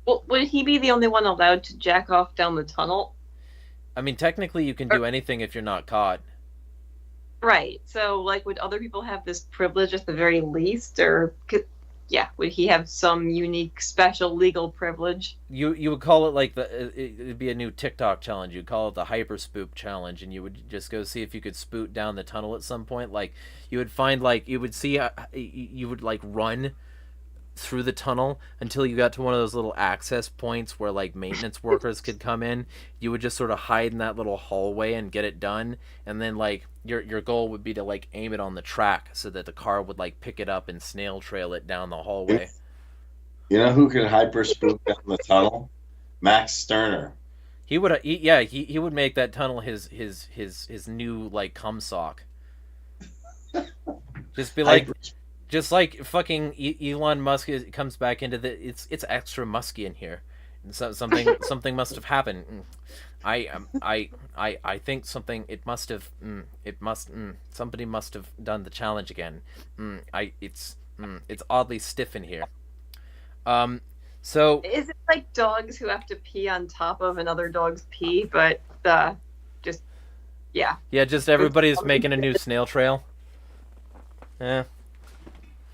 Well, would he be the only one allowed to jack off down the tunnel? I mean, technically you can do anything if you're not caught. Right. So, like, would other people have this privilege at the very least? Or, would he have some unique, special legal privilege? You would call it, like, it'd be a new TikTok challenge. You'd call it the hyper spook challenge, and you would just go see if you could spoot down the tunnel at some point. Like, you would find, like, you would see, you would, like, run through the tunnel until you got to one of those little access points where, like, maintenance workers could come in. You would just sort of hide in that little hallway and get it done, and then, like, your goal would be to, like, aim it on the track so that the car would, like, pick it up and snail trail it down the hallway. You know who could hyper spook down the tunnel? Max Sterner. He would make that tunnel his new, like, cum sock. Just be like, just like fucking Elon Musk comes back into it's extra musky in here, and so something must have happened. I think something somebody must have done the challenge again. It's oddly stiff in here. So is it like dogs who have to pee on top of another dog's pee, but just everybody's making a new snail trail. Yeah.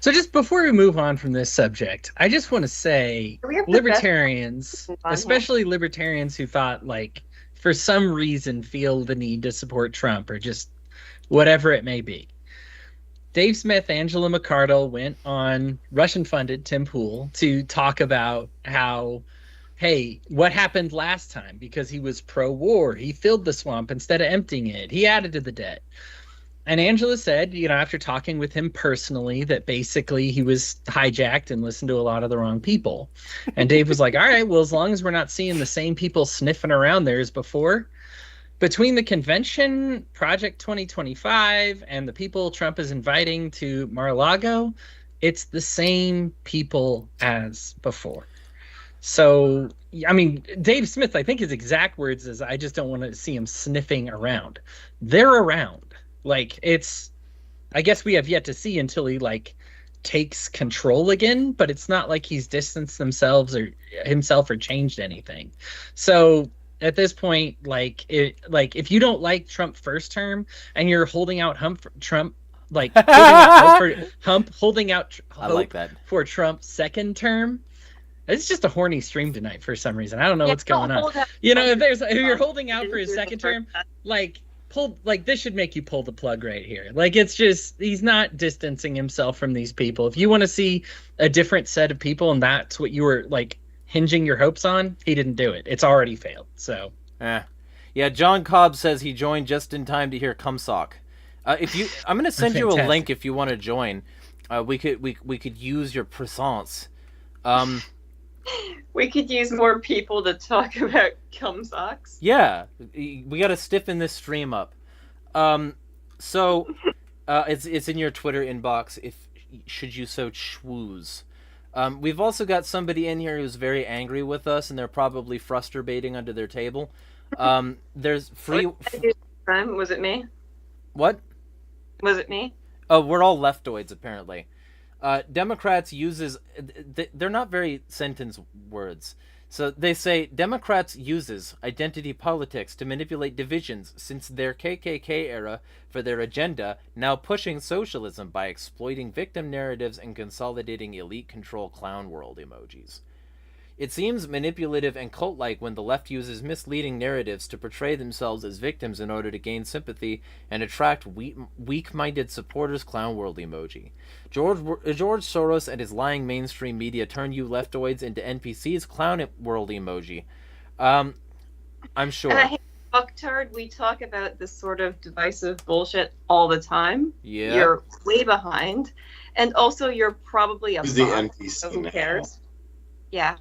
So just before we move on from this subject, I just want to say libertarians, especially libertarians who thought, like, for some reason feel the need to support Trump or just whatever it may be. Dave Smith, Angela McArdle went on Russian-funded Tim Pool to talk about how, hey, what happened last time? Because he was pro-war. He filled the swamp instead of emptying it. He added to the debt. And Angela said, after talking with him personally, that basically he was hijacked and listened to a lot of the wrong people. And Dave was like, all right, well, as long as we're not seeing the same people sniffing around there as before, between the convention, Project 2025, and the people Trump is inviting to Mar-a-Lago, it's the same people as before. So, I mean, Dave Smith, I think his exact words is, I just don't want to see him sniffing around. They're around. Like, I guess we have yet to see until he, like, takes control again, but it's not like he's distanced himself or changed anything. So at this point, if you don't like Trump first term and you're holding out Trump, like, holding out hope for Trump second term, it's just a horny stream tonight for some reason. I don't know what's going on. If you're holding out for his second term, this should make you pull the plug right here. Like, it's just, he's not distancing himself from these people. If you want to see a different set of people and that's what you were, like, hinging your hopes on, he didn't do it. It's already failed. So yeah, John Cobb says he joined just in time to hear Cumsock. I'm going to send you a link if you want to join. We could use your presence. We could use more people to talk about cum socks. Yeah, we got to stiffen this stream up. So it's in your Twitter inbox if should you so choose. We've also got somebody in here who's very angry with us, and they're probably frustrating under their table. There's free. Was it me? What? Was it me? Oh, we're all leftoids apparently. Democrats they're not very sentence words. So they say Democrats uses identity politics to manipulate divisions since their KKK era for their agenda, now pushing socialism by exploiting victim narratives and consolidating elite control clown world emojis. It seems manipulative and cult-like when the left uses misleading narratives to portray themselves as victims in order to gain sympathy and attract weak-minded supporters. Clown world emoji. George Soros and his lying mainstream media turn you leftoids into NPCs. Clown world emoji. I'm sure. And I hate fucktard. We talk about this sort of divisive bullshit all the time. Yeah. You're way behind. And also, you're probably a Who's bot, the NPC so who now? cares? Yeah.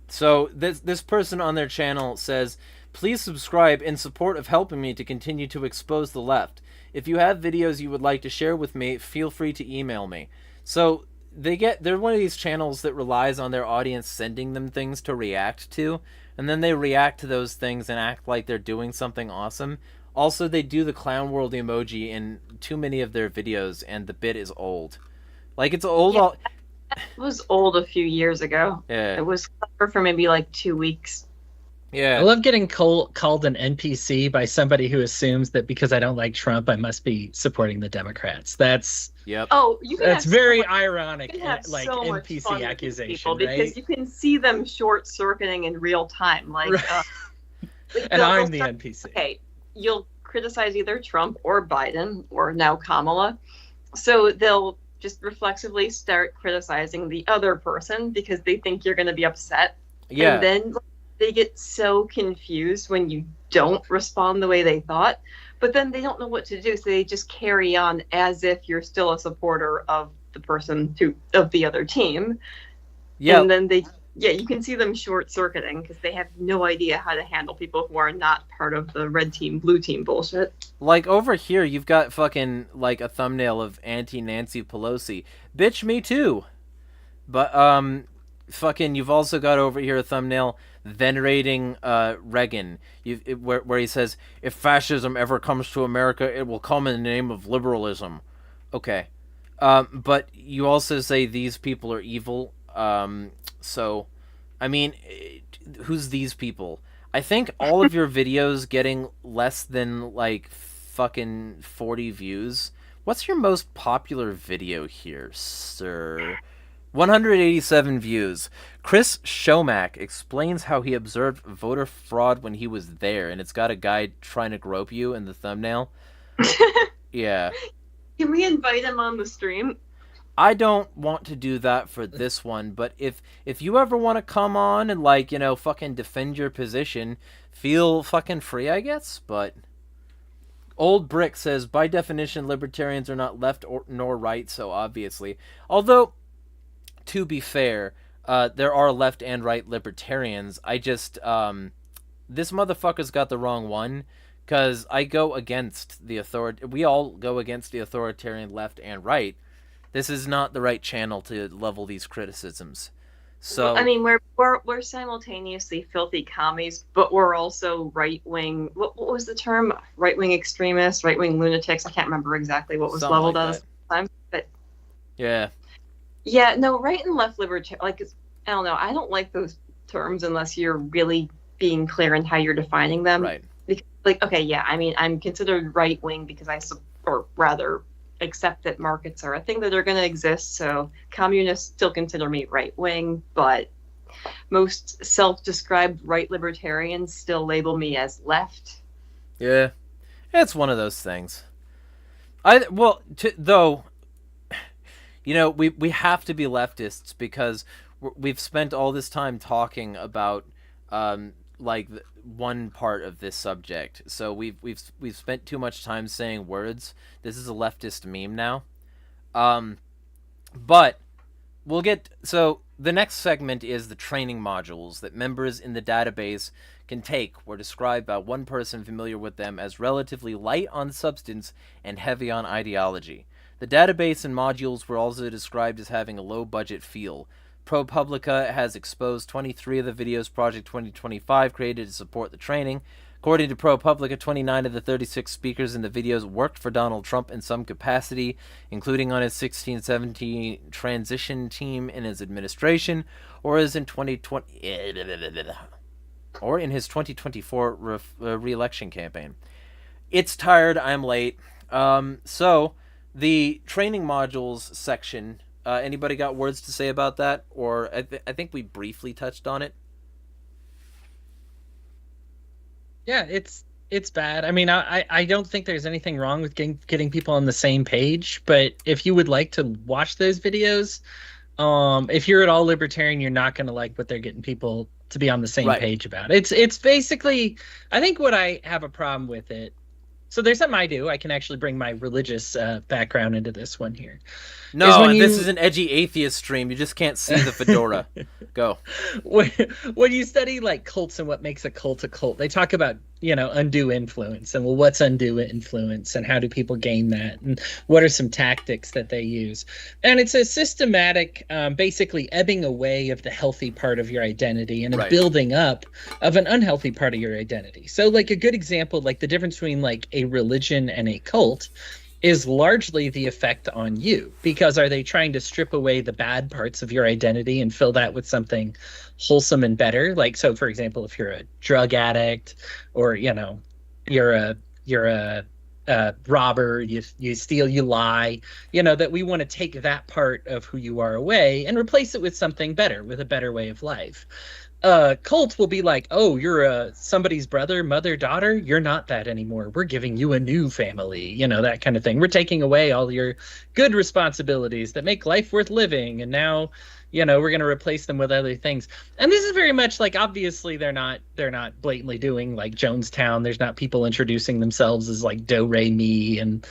So this person on their channel says, please subscribe in support of helping me to continue to expose the left. If you have videos you would like to share with me, feel free to email me. So they're one of these channels that relies on their audience sending them things to react to, and then they react to those things and act like they're doing something awesome. Also, they do the clown world emoji in too many of their videos, and the bit is old. Like, it's old. Yeah. It was old a few years ago. Yeah. It was clever for maybe like 2 weeks. Yeah. I love getting called an NPC by somebody who assumes that because I don't like Trump, I must be supporting the Democrats. That's Oh, you can that's have very so much, ironic, you can have like so much NPC fun with accusation, these people right? because you can see them short circuiting in real time. Like, Right. like And I'm the start, NPC. Okay, you'll criticize either Trump or Biden or now Kamala, so they'll just reflexively start criticizing the other person because they think you're going to be upset. Yeah. And then they get so confused when you don't respond the way they thought, but then they don't know what to do, so they just carry on as if you're still a supporter of the person of the other team. Yeah. And then you can see them short circuiting because they have no idea how to handle people who are not part of the red team, blue team bullshit. Like, over here, you've got fucking, like, a thumbnail of anti-Nancy Pelosi. Bitch, me too. But, fucking, you've also got over here a thumbnail venerating, Reagan. Where he says, if fascism ever comes to America, it will come in the name of liberalism. Okay. But you also say these people are evil. So, I mean, who's these people? I think all of your videos getting less than, like, fucking 40 views. What's your most popular video here, sir? 187 views. Chris Shomack explains how he observed voter fraud when he was there, and it's got a guy trying to grope you in the thumbnail. Yeah. Can we invite him on the stream? I don't want to do that for this one, but if you ever want to come on and, like, you know, fucking defend your position, feel fucking free, I guess. But Old Brick says, by definition, libertarians are not left nor right, so obviously. Although, to be fair, there are left and right libertarians. I just, this motherfucker's got the wrong one, because I go against the we all go against the authoritarian left and right. This is not the right channel to level these criticisms. So I mean, we're simultaneously filthy commies, but we're also right wing. What was the term? Right wing extremists, right wing lunatics. I can't remember exactly what was Something leveled like at the time, but yeah, no, right and left libertarian. Like, I don't know. I don't like those terms unless you're really being clear in how you're defining them. right. Because, like, okay, yeah. I mean, I'm considered right wing because or rather, accept that markets are a thing that are going to exist. So communists still consider me right wing, but most self-described right libertarians still label me as left. Yeah, it's one of those things. Though, you know, we have to be leftists because we've spent all this time talking about like one part of this subject. So we've spent too much time saying words. This is a leftist meme now. But we'll get, so the next segment is the training modules that members in the database can take were described by one person familiar with them as relatively light on substance and heavy on ideology. The database and modules were also described as having a low-budget feel. ProPublica has exposed 23 of the videos Project 2025 created to support the training. According to ProPublica, 29 of the 36 speakers in the videos worked for Donald Trump in some capacity, including on his 1617 transition team in his administration, or as in 2020, or in his 2024 re-election campaign. It's tired. I'm late. So the training modules section Anybody got words to say about that? Or I think we briefly touched on it. Yeah, it's bad. I mean, I don't think there's anything wrong with getting people on the same page, but if you would like to watch those videos, if you're at all libertarian, you're not going to like what they're getting people to be on the same page about. It's basically, I think what I have a problem with it. So there's something I do. I can actually bring my religious background into this one here. No, this is an edgy atheist stream. You just can't see the fedora. Go. When you study like cults and what makes a cult, they talk about, undue influence and, well, what's undue influence and how do people gain that and what are some tactics that they use. And it's a systematic, basically ebbing away of the healthy part of your identity and a building up of an unhealthy part of your identity. So like a good example, like the difference between like a religion and a cult is largely the effect on you, because are they trying to strip away the bad parts of your identity and fill that with something wholesome and better? Like, so for example, if you're a drug addict or, you're a robber, you steal, you lie, that we want to take that part of who you are away and replace it with something better, with a better way of life. Cult will be like, oh, you're somebody's brother, mother, daughter. You're not that anymore. We're giving you a new family, that kind of thing. We're taking away all your good responsibilities that make life worth living. And now, we're going to replace them with other things. And this is very much like, obviously they're not blatantly doing like Jonestown. There's not people introducing themselves as like Do Re Mi and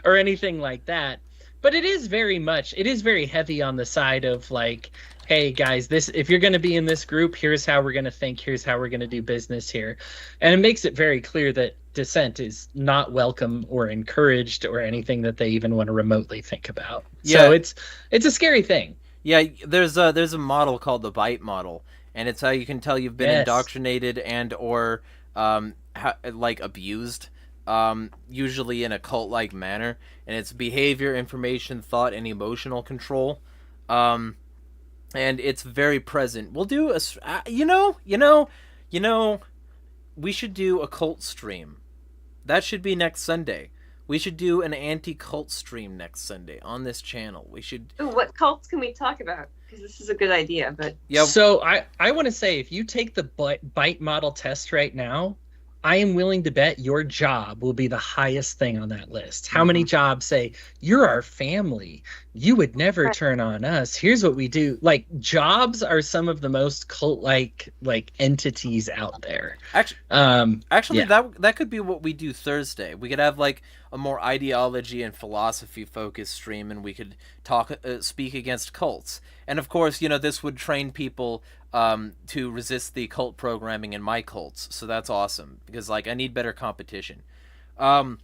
or anything like that. But it is very heavy on the side of like, hey guys, if you're going to be in this group, here's how we're going to think, here's how we're going to do business here. And it makes it very clear that dissent is not welcome or encouraged or anything that they even want to remotely think about. Yeah. So it's a scary thing. Yeah, there's a model called the bite model, and it's how you can tell you've been indoctrinated and or like abused, usually in a cult-like manner, and it's behavior, information, thought, and emotional control. And it's very present. We'll do we should do a cult stream. That should be next Sunday. We should do an anti-cult stream next Sunday on this channel. We should. Ooh, what cults can we talk about? Because this is a good idea, but yeah. So I want to say, if you take the bite model test right now, I am willing to bet your job will be the highest thing on that list. How many jobs say, you're our family, you would never turn on us, here's what we do? Like, jobs are some of the most cult-like entities out there. Actually, that could be what we do Thursday. We could have like a more ideology and philosophy focused stream, and we could speak against cults. And of course, this would train people to resist the cult programming in my cults. So that's awesome, because like I need better competition. So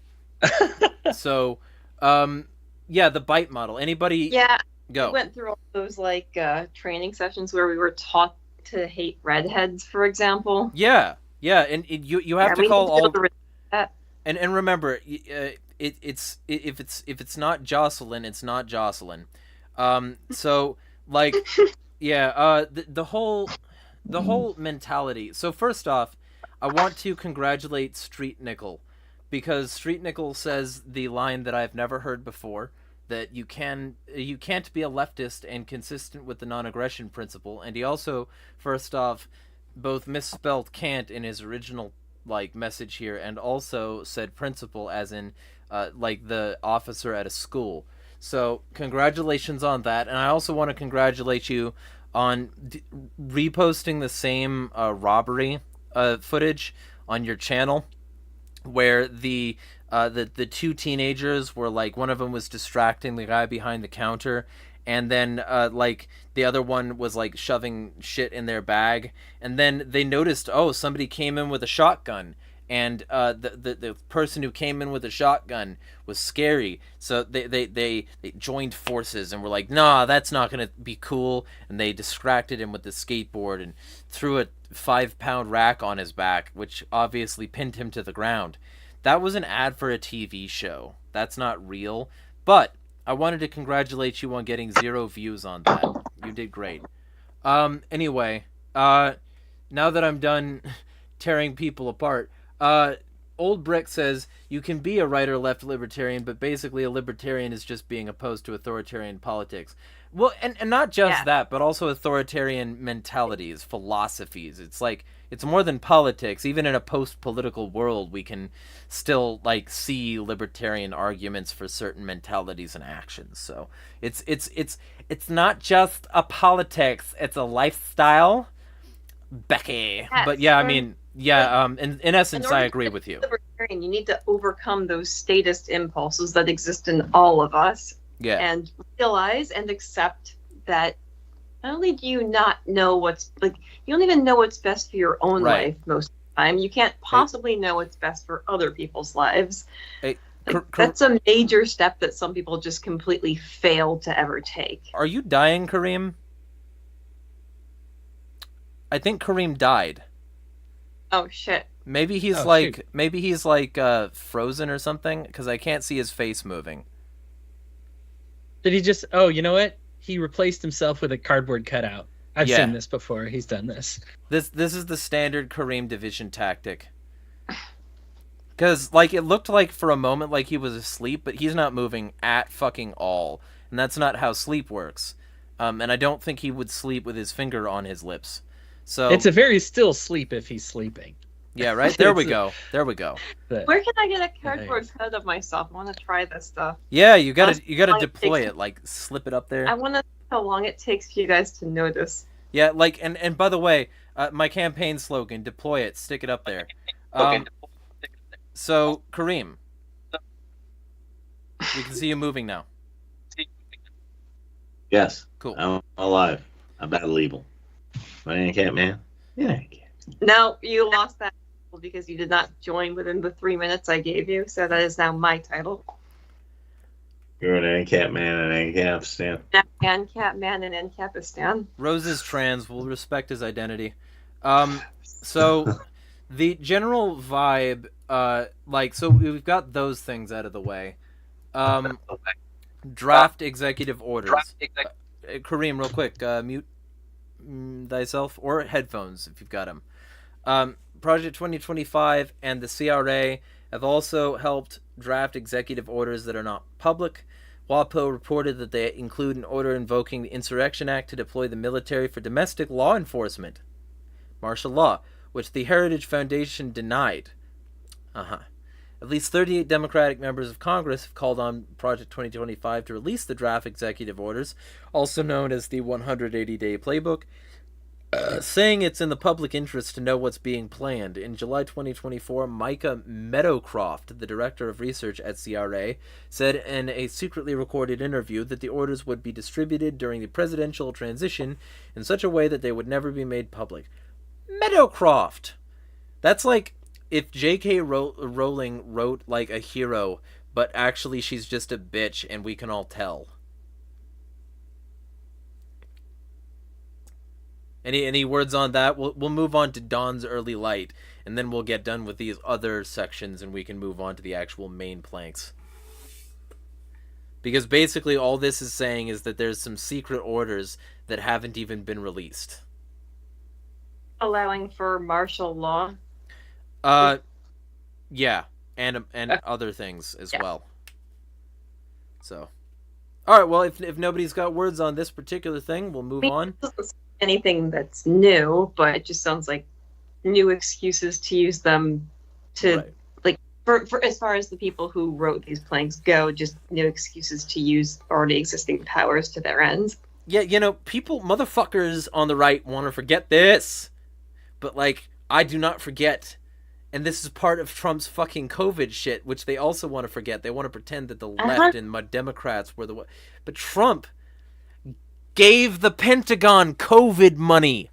the bite model. Anybody? Yeah. Go. We went through all those like training sessions where we were taught to hate redheads, for example. Yeah, and you have to call all. And remember, if it's not Jocelyn, it's not Jocelyn. So like. Yeah, the whole mentality. So first off, I want to congratulate Street Nickel, because Street Nickel says the line that I've never heard before, that you can't be a leftist and consistent with the non-aggression principle. And he also, first off, both misspelled can't in his original like message here, and also said principal as in like the officer at a school. So congratulations on that, and I also want to congratulate you on reposting the same robbery footage on your channel, where the two teenagers were like, one of them was distracting the guy behind the counter, and then like the other one was like shoving shit in their bag, and then they noticed, oh, somebody came in with a shotgun. And the person who came in with a shotgun was scary, so they joined forces and were like, nah, that's not gonna be cool, and they distracted him with the skateboard and threw a 5-pound rack on his back, which obviously pinned him to the ground. That was an ad for a TV show. That's not real, but I wanted to congratulate you on getting 0 views on that. You did great. Anyway, now that I'm done tearing people apart, Old Brick says you can be a right or left libertarian, but basically a libertarian is just being opposed to authoritarian politics. Well, and not just that, but also authoritarian mentalities, philosophies. It's like, it's more than politics. Even in a post-political world, we can still like see libertarian arguments for certain mentalities and actions. So it's not just a politics; it's a lifestyle, Becky. Yes, but yeah, I mean, yeah. In essence, I agree with you. Libertarian, you need to overcome those statist impulses that exist in all of us. Yeah. And realize and accept that not only do you not know what's like, you don't even know what's best for your own life most of the time. You can't possibly know what's best for other people's lives. That's a major step that some people just completely fail to ever take. Are you dying, Kareem? I think Kareem died. Oh shit. Maybe he's frozen or something, because I can't see his face moving. Did he just... Oh, you know what? He replaced himself with a cardboard cutout. I've seen this before. He's done this. This is the standard Kareem division tactic. Because, like, it looked like for a moment like he was asleep, but he's not moving at fucking all. And that's not how sleep works. And I don't think he would sleep with his finger on his lips. So it's a very still sleep if he's sleeping. Yeah, right? There we go. There we go. Where can I get a cardboard cut of myself? I want to try this stuff. Yeah, you gotta deploy it. Like, slip it up there. I want to know how long it takes for you guys to notice. Yeah, like, and by the way, my campaign slogan, deploy it, stick it up there. So, Kareem, we can see you moving now. Yes. Cool. I'm alive. I'm battle evil. I ain't cat man. Yeah, I can't. No, you lost that because you did not join within the 3 minutes I gave you, so that is now my title. You're an NCAP man in Ancapistan. NCAP man in Ancapistan. Rose is trans. We'll respect his identity. So the general vibe, so we've got those things out of the way. Draft executive orders. Kareem, real quick, mute thyself or headphones if you've got them. Project 2025 and the CRA have also helped draft executive orders that are not public. WAPO reported that they include an order invoking the Insurrection Act to deploy the military for domestic law enforcement, martial law, which the Heritage Foundation denied. At least 38 Democratic members of Congress have called on Project 2025 to release the draft executive orders, also known as the 180-day playbook, saying it's in the public interest to know what's being planned. In July 2024, Micah Meadowcroft, the director of research at CRA, said in a secretly recorded interview that the orders would be distributed during the presidential transition in such a way that they would never be made public. Meadowcroft! That's like if J.K. Rowling wrote like a hero, but actually she's just a bitch and we can all tell. Any words on that? We'll move on to Dawn's Early Light, and then we'll get done with these other sections and we can move on to the actual main planks. Because basically all this is saying is that there's some secret orders that haven't even been released. Allowing for martial law? Yeah, and other things as well. So, all right. Well, if nobody's got words on this particular thing, we'll move on. It doesn't say anything that's new, but it just sounds like new excuses to use them to like for as far as the people who wrote these planks go, just new excuses to use already existing powers to their ends. Yeah, motherfuckers on the right want to forget this, but like I do not forget. And this is part of Trump's fucking COVID shit, which they also want to forget. They want to pretend that the left and Democrats were the... But Trump gave the Pentagon COVID money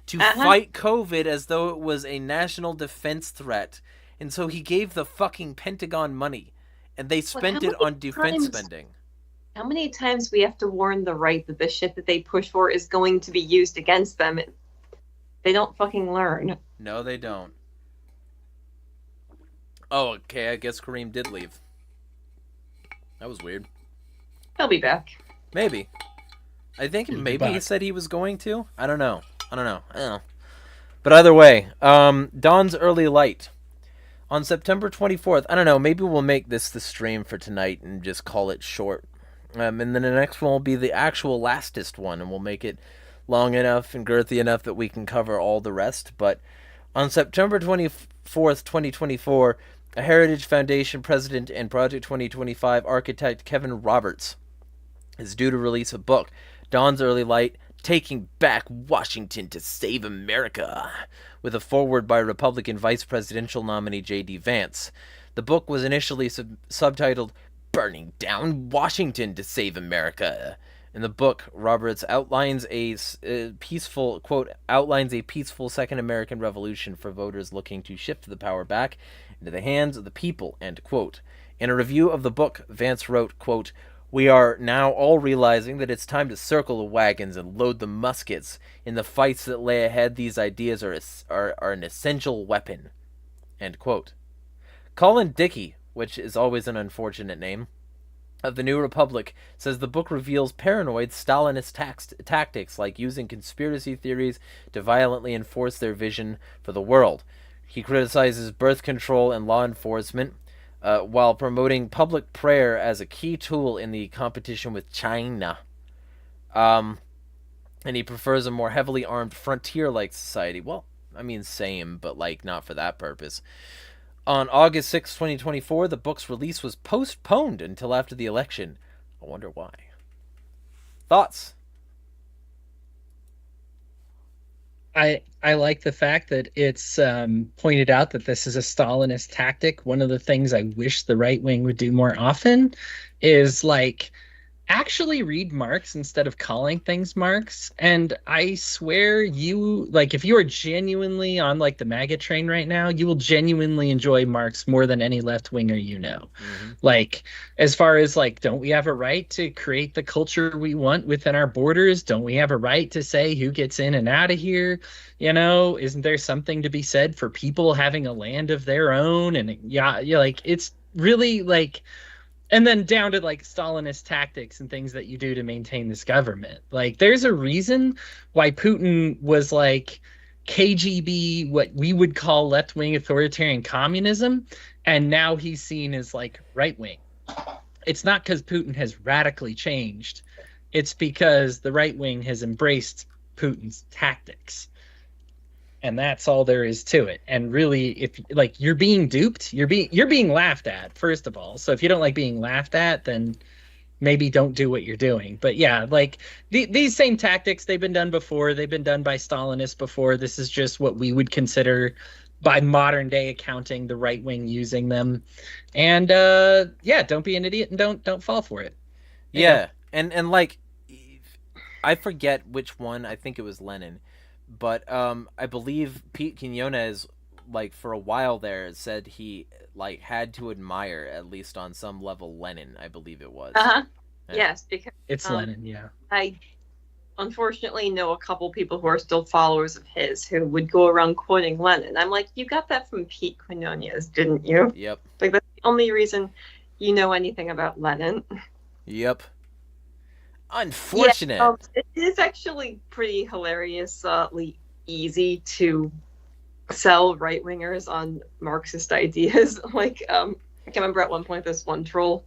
to fight COVID as though it was a national defense threat. And so he gave the fucking Pentagon money. And they spent it on defense spending. How many times we have to warn the right that the shit that they push for is going to be used against them? They don't fucking learn. No, they don't. Oh, okay, I guess Kareem did leave. That was weird. He'll be back. Maybe. I think maybe he said he was going to. I don't know. But either way, Dawn's Early Light. On September 24th, I don't know, maybe we'll make this the stream for tonight and just call it short. And then the next one will be the actual lastest one, and we'll make it long enough and girthy enough that we can cover all the rest. But on September 24th, 2024, a Heritage Foundation president and Project 2025 architect Kevin Roberts is due to release a book, Dawn's Early Light, Taking Back Washington to Save America, with a foreword by Republican vice presidential nominee J.D. Vance. The book was initially subtitled Burning Down Washington to Save America. In the book, Roberts outlines a peaceful, quote, outlines a peaceful second American revolution for voters looking to shift the power back into the hands of the people, end quote. In a review of the book, Vance wrote, quote, "We are now all realizing that it's time to circle the wagons and load the muskets. In the fights that lay ahead, these ideas are an essential weapon," end quote. Colin Dickey, which is always an unfortunate name, of the New Republic, says the book reveals paranoid Stalinist tactics like using conspiracy theories to violently enforce their vision for the world. He criticizes birth control and law enforcement, while promoting public prayer as a key tool in the competition with China. And he prefers a more heavily armed frontier-like society. Well, I mean, same, but like not for that purpose. On August 6, 2024, the book's release was postponed until after the election. I wonder why. Thoughts? I like the fact that it's pointed out that this is a Stalinist tactic. One of the things I wish the right wing would do more often is like actually read Marx instead of calling things Marx. And I swear you, like, if you are genuinely on like the MAGA train right now, you will genuinely enjoy Marx more than any left winger you know. Mm-hmm. Like, as far as like, don't we have a right to create the culture we want within our borders? Don't we have a right to say who gets in and out of here? You know, isn't there something to be said for people having a land of their own? And yeah, like it's really like, and then down to like Stalinist tactics and things that you do to maintain this government. Like there's a reason why Putin was like KGB, what we would call left-wing authoritarian communism, and now he's seen as like right-wing. It's not because Putin has radically changed. It's because the right wing has embraced Putin's tactics. And that's all there is to it. And really, if like you're being duped, you're being laughed at, first of all. So if you don't like being laughed at, then maybe don't do what you're doing. But yeah, like these same tactics, they've been done before. They've been done by Stalinists before. This is just what we would consider, by modern day accounting, the right wing using them. And yeah, don't be an idiot and don't fall for it. Yeah, and like I forget which one. I think it was Lenin. But I believe Pete Quinones, like for a while there, said he like had to admire, at least on some level, Lenin. I believe it was. Yeah. Yes, because it's Lenin. Yeah. I unfortunately know a couple people who are still followers of his who would go around quoting Lenin. I'm like, you got that from Pete Quinones, didn't you? Yep. Like that's the only reason you know anything about Lenin. Yep. Unfortunate. Yeah, it is actually pretty hilariously easy to sell right-wingers on Marxist ideas. Like, I can remember at one point this one troll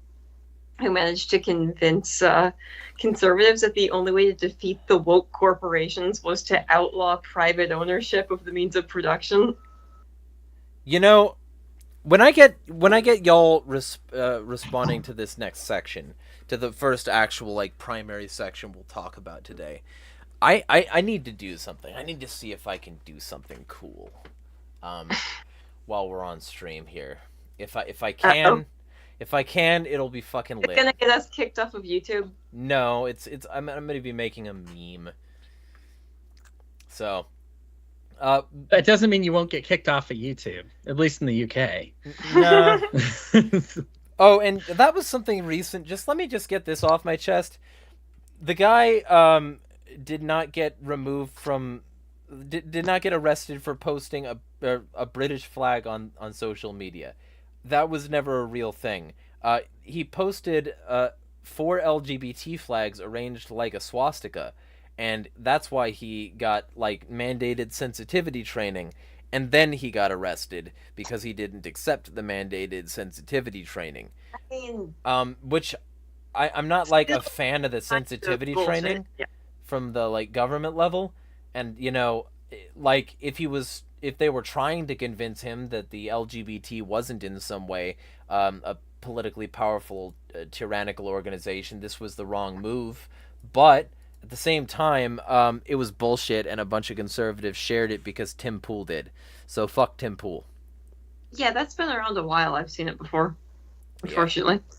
who managed to convince conservatives that the only way to defeat the woke corporations was to outlaw private ownership of the means of production. You know, when I get y'all responding to this next section, to the first actual like primary section we'll talk about today, I need to do something. I need to see if I can do something cool while we're on stream here. If I can, it'll be fucking lit. It's gonna get us kicked off of YouTube. No, I'm gonna be making a meme. So that doesn't mean you won't get kicked off of YouTube, at least in the UK. No. Oh, and that was something recent. Let me get this off my chest. The guy did not get arrested for posting a British flag on social media. That was never a real thing. He posted 4 LGBT flags arranged like a swastika, and that's why he got like mandated sensitivity training. and then he got arrested because he didn't accept the mandated sensitivity training. I mean, which I'm not like a fan of the sensitivity training from the like government level, and you know, like if they were trying to convince him that the LGBT wasn't in some way a politically powerful tyrannical organization, this was the wrong move. But at the same time, it was bullshit, and a bunch of conservatives shared it because Tim Pool did. So fuck Tim Pool. Yeah, that's been around a while. I've seen it before, unfortunately. Yeah.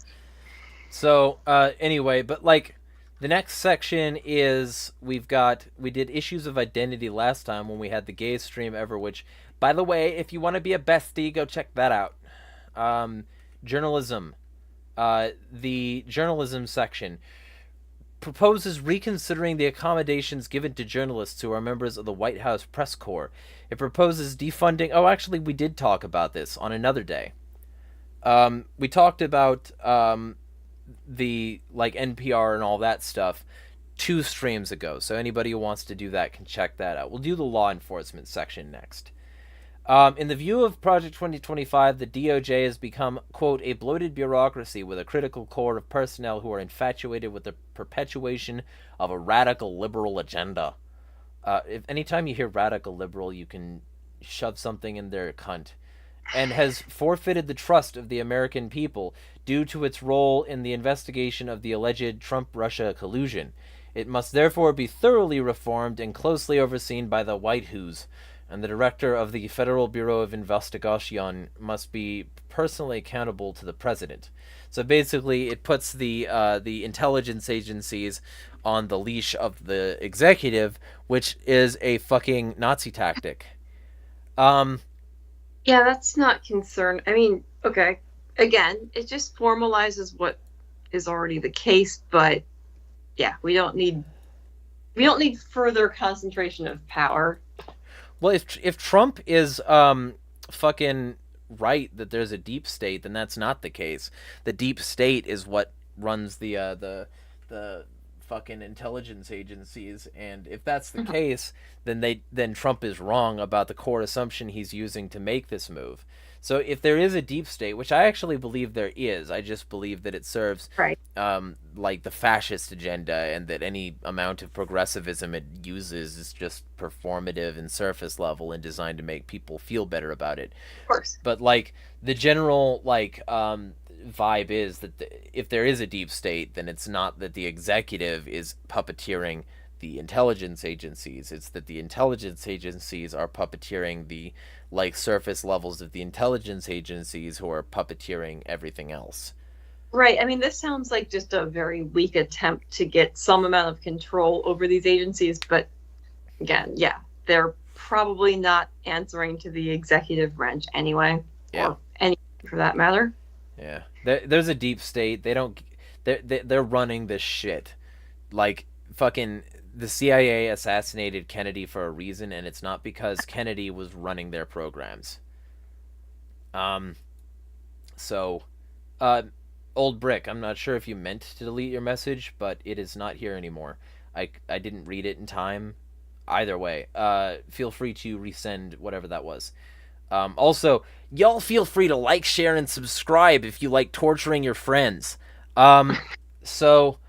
So anyway, but like the next section is we did issues of identity last time when we had the gayest stream ever. Which, by the way, if you want to be a bestie, go check that out. Journalism, the journalism section proposes reconsidering the accommodations given to journalists who are members of the White House press corps. It proposes defunding. Oh, actually, we did talk about this on another day. We talked about the like NPR and all that stuff 2 streams ago. So anybody who wants to do that can check that out. We'll do the law enforcement section next. In the view of Project 2025, the DOJ has become, quote, a bloated bureaucracy with a critical core of personnel who are infatuated with the perpetuation of a radical liberal agenda. If anytime you hear radical liberal, you can shove something in their cunt. And has forfeited the trust of the American people due to its role in the investigation of the alleged Trump-Russia collusion. It must therefore be thoroughly reformed and closely overseen by the White House, and the director of the Federal Bureau of Investigation must be personally accountable to the president. So basically, it puts the intelligence agencies on the leash of the executive, which is a fucking Nazi tactic. Yeah, that's not concern. I mean, okay, again, it just formalizes what is already the case, but yeah, we don't need further concentration of power. Well, if Trump is fucking right that there's a deep state, then that's not the case. The deep state is what runs the fucking intelligence agencies, and if that's the case, then Trump is wrong about the core assumption he's using to make this move. So if there is a deep state, which I actually believe there is, I just believe that it serves like the fascist agenda, and that any amount of progressivism it uses is just performative and surface level and designed to make people feel better about it. Of course. But like the general vibe is that if there is a deep state, then it's not that the executive is puppeteering the intelligence agencies. It's that the intelligence agencies are puppeteering the like surface levels of the intelligence agencies who are puppeteering everything else. Right. I mean, this sounds like just a very weak attempt to get some amount of control over these agencies. But again, yeah, they're probably not answering to the executive branch anyway. Yeah. Or anything for that matter. Yeah. There's a deep state. They're running this shit. Like fucking the CIA assassinated Kennedy for a reason, and it's not because Kennedy was running their programs. Old Brick, I'm not sure if you meant to delete your message, but it is not here anymore. I didn't read it in time. Either way, feel free to resend whatever that was. Also, y'all feel free to like, share, and subscribe if you like torturing your friends. So,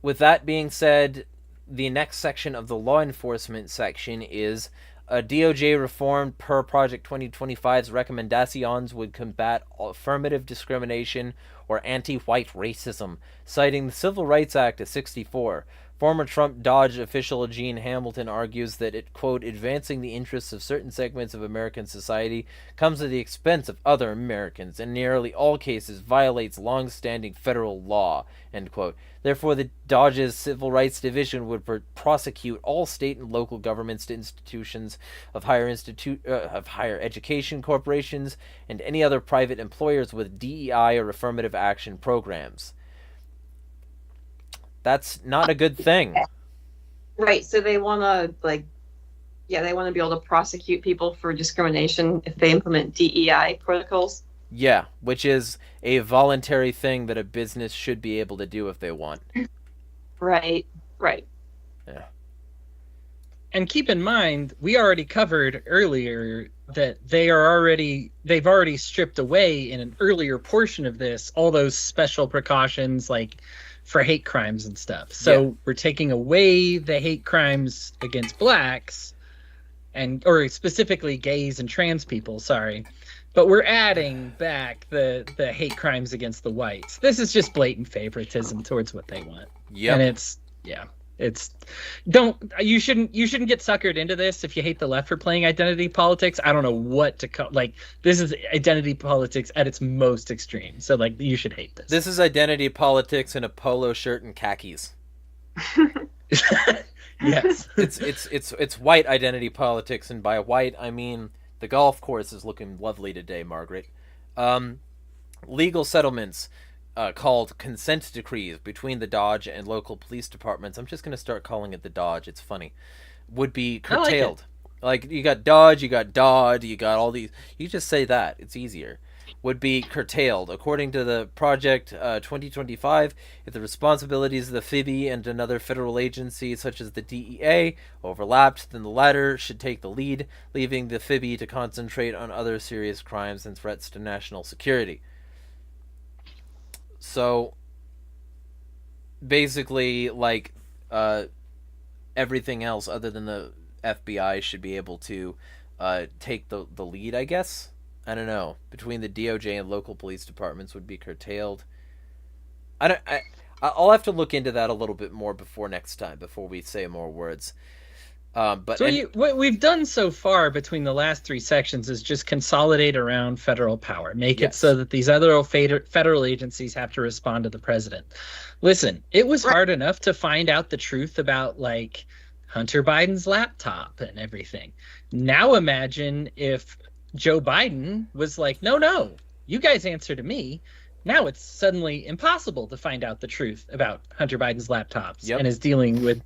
with that being said, the next section of the law enforcement section is DOJ reform per Project 2025's recommendations would combat affirmative discrimination or anti-white racism, citing the Civil Rights Act of '64. Former Trump Dodge official Gene Hamilton argues that it, quote, advancing the interests of certain segments of American society comes at the expense of other Americans, and in nearly all cases violates long-standing federal law, end quote. Therefore, the Dodge's Civil Rights Division would prosecute all state and local governments to institutions of higher education corporations and any other private employers with DEI or affirmative action programs. That's not a good thing. Right. So they want to they want to be able to prosecute people for discrimination if they implement DEI protocols. Yeah, which is a voluntary thing that a business should be able to do if they want. Right. Yeah. And keep in mind, we already covered earlier that they've already stripped away in an earlier portion of this all those special precautions like for hate crimes and stuff. So we're taking away the hate crimes against blacks or specifically gays and trans people, sorry. But we're adding back the hate crimes against the whites. This is just blatant favoritism towards what they want. Yeah. And you shouldn't get suckered into this if you hate the left for playing identity politics. I don't know what to call, like, this is identity politics at its most extreme. So like, you should hate this. This is identity politics in a polo shirt and khakis. Yes. It's white identity politics, and by white I mean the golf course is looking lovely today, Margaret. Legal settlements called consent decrees between the Dodge and local police departments. I'm just going to start calling it the Dodge. It's funny. Would be curtailed. Like you got Dodge, you got Dodd, you got all these. You just say that. It's easier. Would be curtailed. According to the Project 2025, if the responsibilities of the FIBI and another federal agency, such as the DEA, overlapped, then the latter should take the lead, leaving the FIBI to concentrate on other serious crimes and threats to national security. So, basically, like, everything else other than the FBI should be able to take the lead, I guess? I don't know. Between the DOJ and local police departments would be curtailed. I'll have to look into that a little bit more before next time, before we say more words. But what we've done so far between the last three sections is just consolidate around federal power, make it so that these other federal agencies have to respond to the president. Listen, it was hard enough to find out the truth about like Hunter Biden's laptop and everything. Now imagine if Joe Biden was like, no, you guys answer to me. Now it's suddenly impossible to find out the truth about Hunter Biden's laptops and his dealing with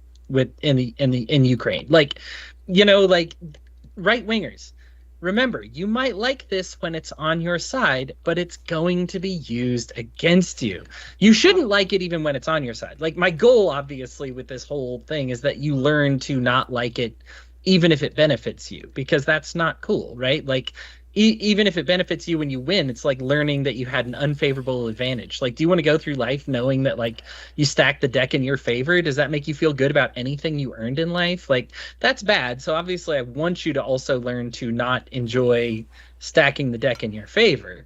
in Ukraine. Like, like right wingers. Remember, you might like this when it's on your side, but it's going to be used against you. You shouldn't like it even when it's on your side. Like my goal, obviously, with this whole thing is that you learn to not like it even if it benefits you, because that's not cool, right? Like, even if it benefits you when you win, it's like learning that you had an unfavorable advantage. Like, do you want to go through life knowing that, like, you stacked the deck in your favor? Does that make you feel good about anything you earned in life? Like, that's bad. So obviously I want you to also learn to not enjoy stacking the deck in your favor.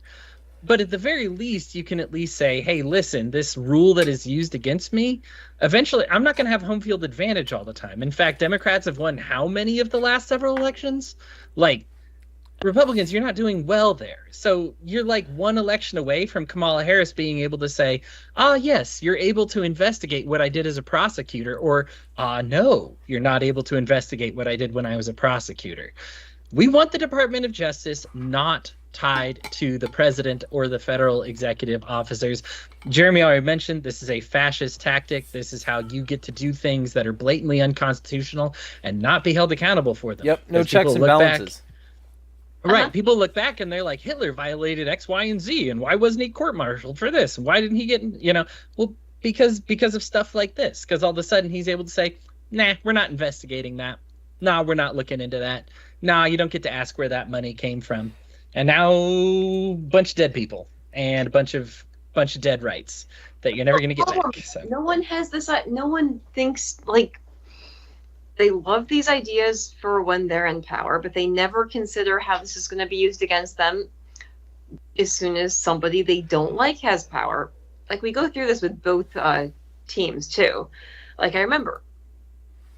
But at the very least, you can at least say, hey, listen, this rule that is used against me, eventually I'm not going to have home field advantage all the time. In fact, Democrats have won how many of the last several elections? Like, Republicans, you're not doing well there. So you're like one election away from Kamala Harris being able to say, yes, you're able to investigate what I did as a prosecutor, or no, you're not able to investigate what I did when I was a prosecutor. We want the Department of Justice not tied to the president or the federal executive officers. Jeremy already mentioned this is a fascist tactic. This is how you get to do things that are blatantly unconstitutional and not be held accountable for them. Yep, no checks and balances. Right, people look back and they're like, Hitler violated X, Y, and Z, and why wasn't he court-martialed for this? And why didn't he get, well, because of stuff like this. Because all of a sudden he's able to say, nah, we're not investigating that. Nah, we're not looking into that. Nah, you don't get to ask where that money came from. And now a bunch of dead people and a bunch of dead rights that you're never going to get back. So. No one has this. No one thinks like they love these ideas for when they're in power, but they never consider how this is going to be used against them as soon as somebody they don't like has power. Like we go through this with both teams too. Like I remember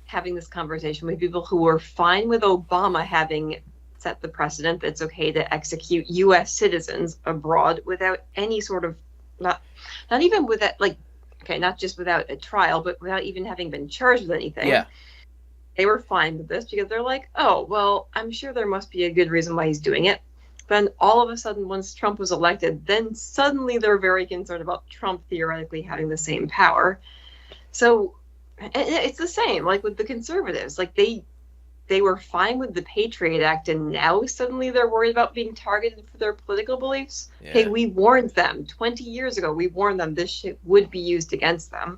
having this conversation with people who were fine with Obama having set the precedent that it's okay to execute U.S. citizens abroad without any sort of not even with that, like, okay, not just without a trial, but without even having been charged with anything. Yeah. They were fine with this because they're like, oh, well, I'm sure there must be a good reason why he's doing it. Then all of a sudden, once Trump was elected, then suddenly they're very concerned about Trump theoretically having the same power. So it's the same, like with the conservatives. Like they were fine with the Patriot Act, and now suddenly they're worried about being targeted for their political beliefs. Yeah. Hey, we warned them 20 years ago. We warned them this shit would be used against them.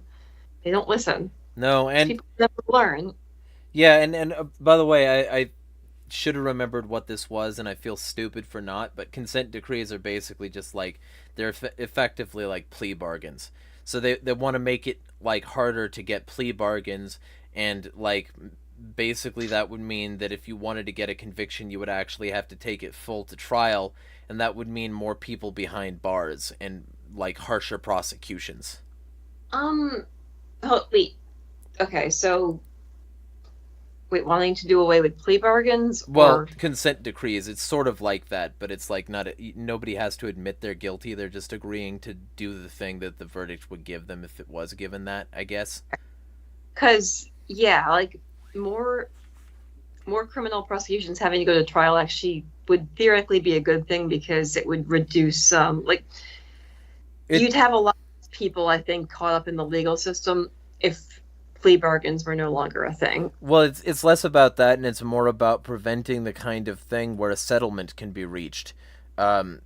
They don't listen. No, and people never learn. Yeah, and by the way, I should have remembered what this was, and I feel stupid for not. But consent decrees are basically just like they're effectively like plea bargains. So they want to make it like harder to get plea bargains, and like basically that would mean that if you wanted to get a conviction, you would actually have to take it full to trial, and that would mean more people behind bars and like harsher prosecutions. Oh, wait. Okay, so wanting to do away with plea bargains? Well, consent decrees, it's sort of like that, but it's like nobody has to admit they're guilty. They're just agreeing to do the thing that the verdict would give them if it was given that, I guess. Because, yeah, like, more criminal prosecutions having to go to trial actually would theoretically be a good thing, because it would reduce, you'd have a lot of people, I think, caught up in the legal system if plea bargains were no longer a thing. Well, it's less about that, and it's more about preventing the kind of thing where a settlement can be reached, with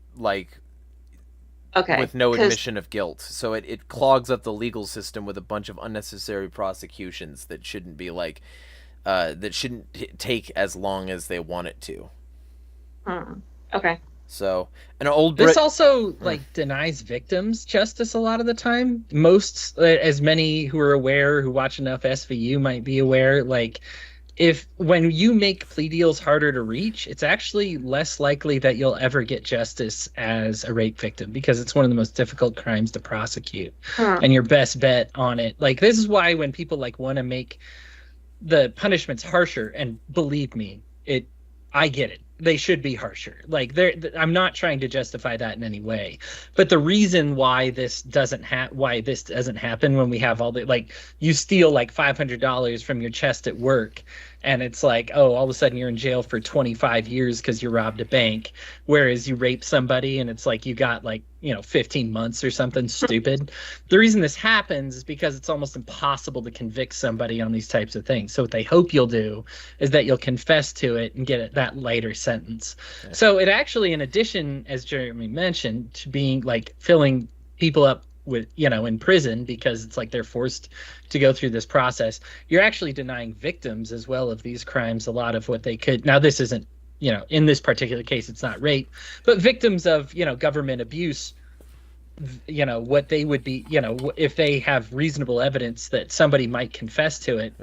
no admission of guilt. So it clogs up the legal system with a bunch of unnecessary prosecutions that shouldn't be that shouldn't take as long as they want it to. Okay. So, an this also denies victims justice a lot of the time. Most, as many who are aware, who watch enough SVU might be aware, when you make plea deals harder to reach, it's actually less likely that you'll ever get justice as a rape victim, because it's one of the most difficult crimes to prosecute. And your best bet on it, this is why when people want to make the punishments harsher, and believe me, I get it. They should be harsher. I'm not trying to justify that in any way, but the reason why this doesn't happen when we have all the you steal $500 from your chest at work, and it's all of a sudden you're in jail for 25 years because you robbed a bank, whereas you rape somebody and it's you got 15 months or something stupid. The reason this happens is because it's almost impossible to convict somebody on these types of things. So what they hope you'll do is that you'll confess to it and get that lighter sentence. Okay. So it actually, in addition, as Jeremy mentioned, to being filling people up with in prison because it's they're forced to go through this process, you're actually denying victims as well of these crimes a lot of what they could. Now, this isn't, in this particular case, it's not rape, but victims of, government abuse, what they would be, if they have reasonable evidence that somebody might confess to it,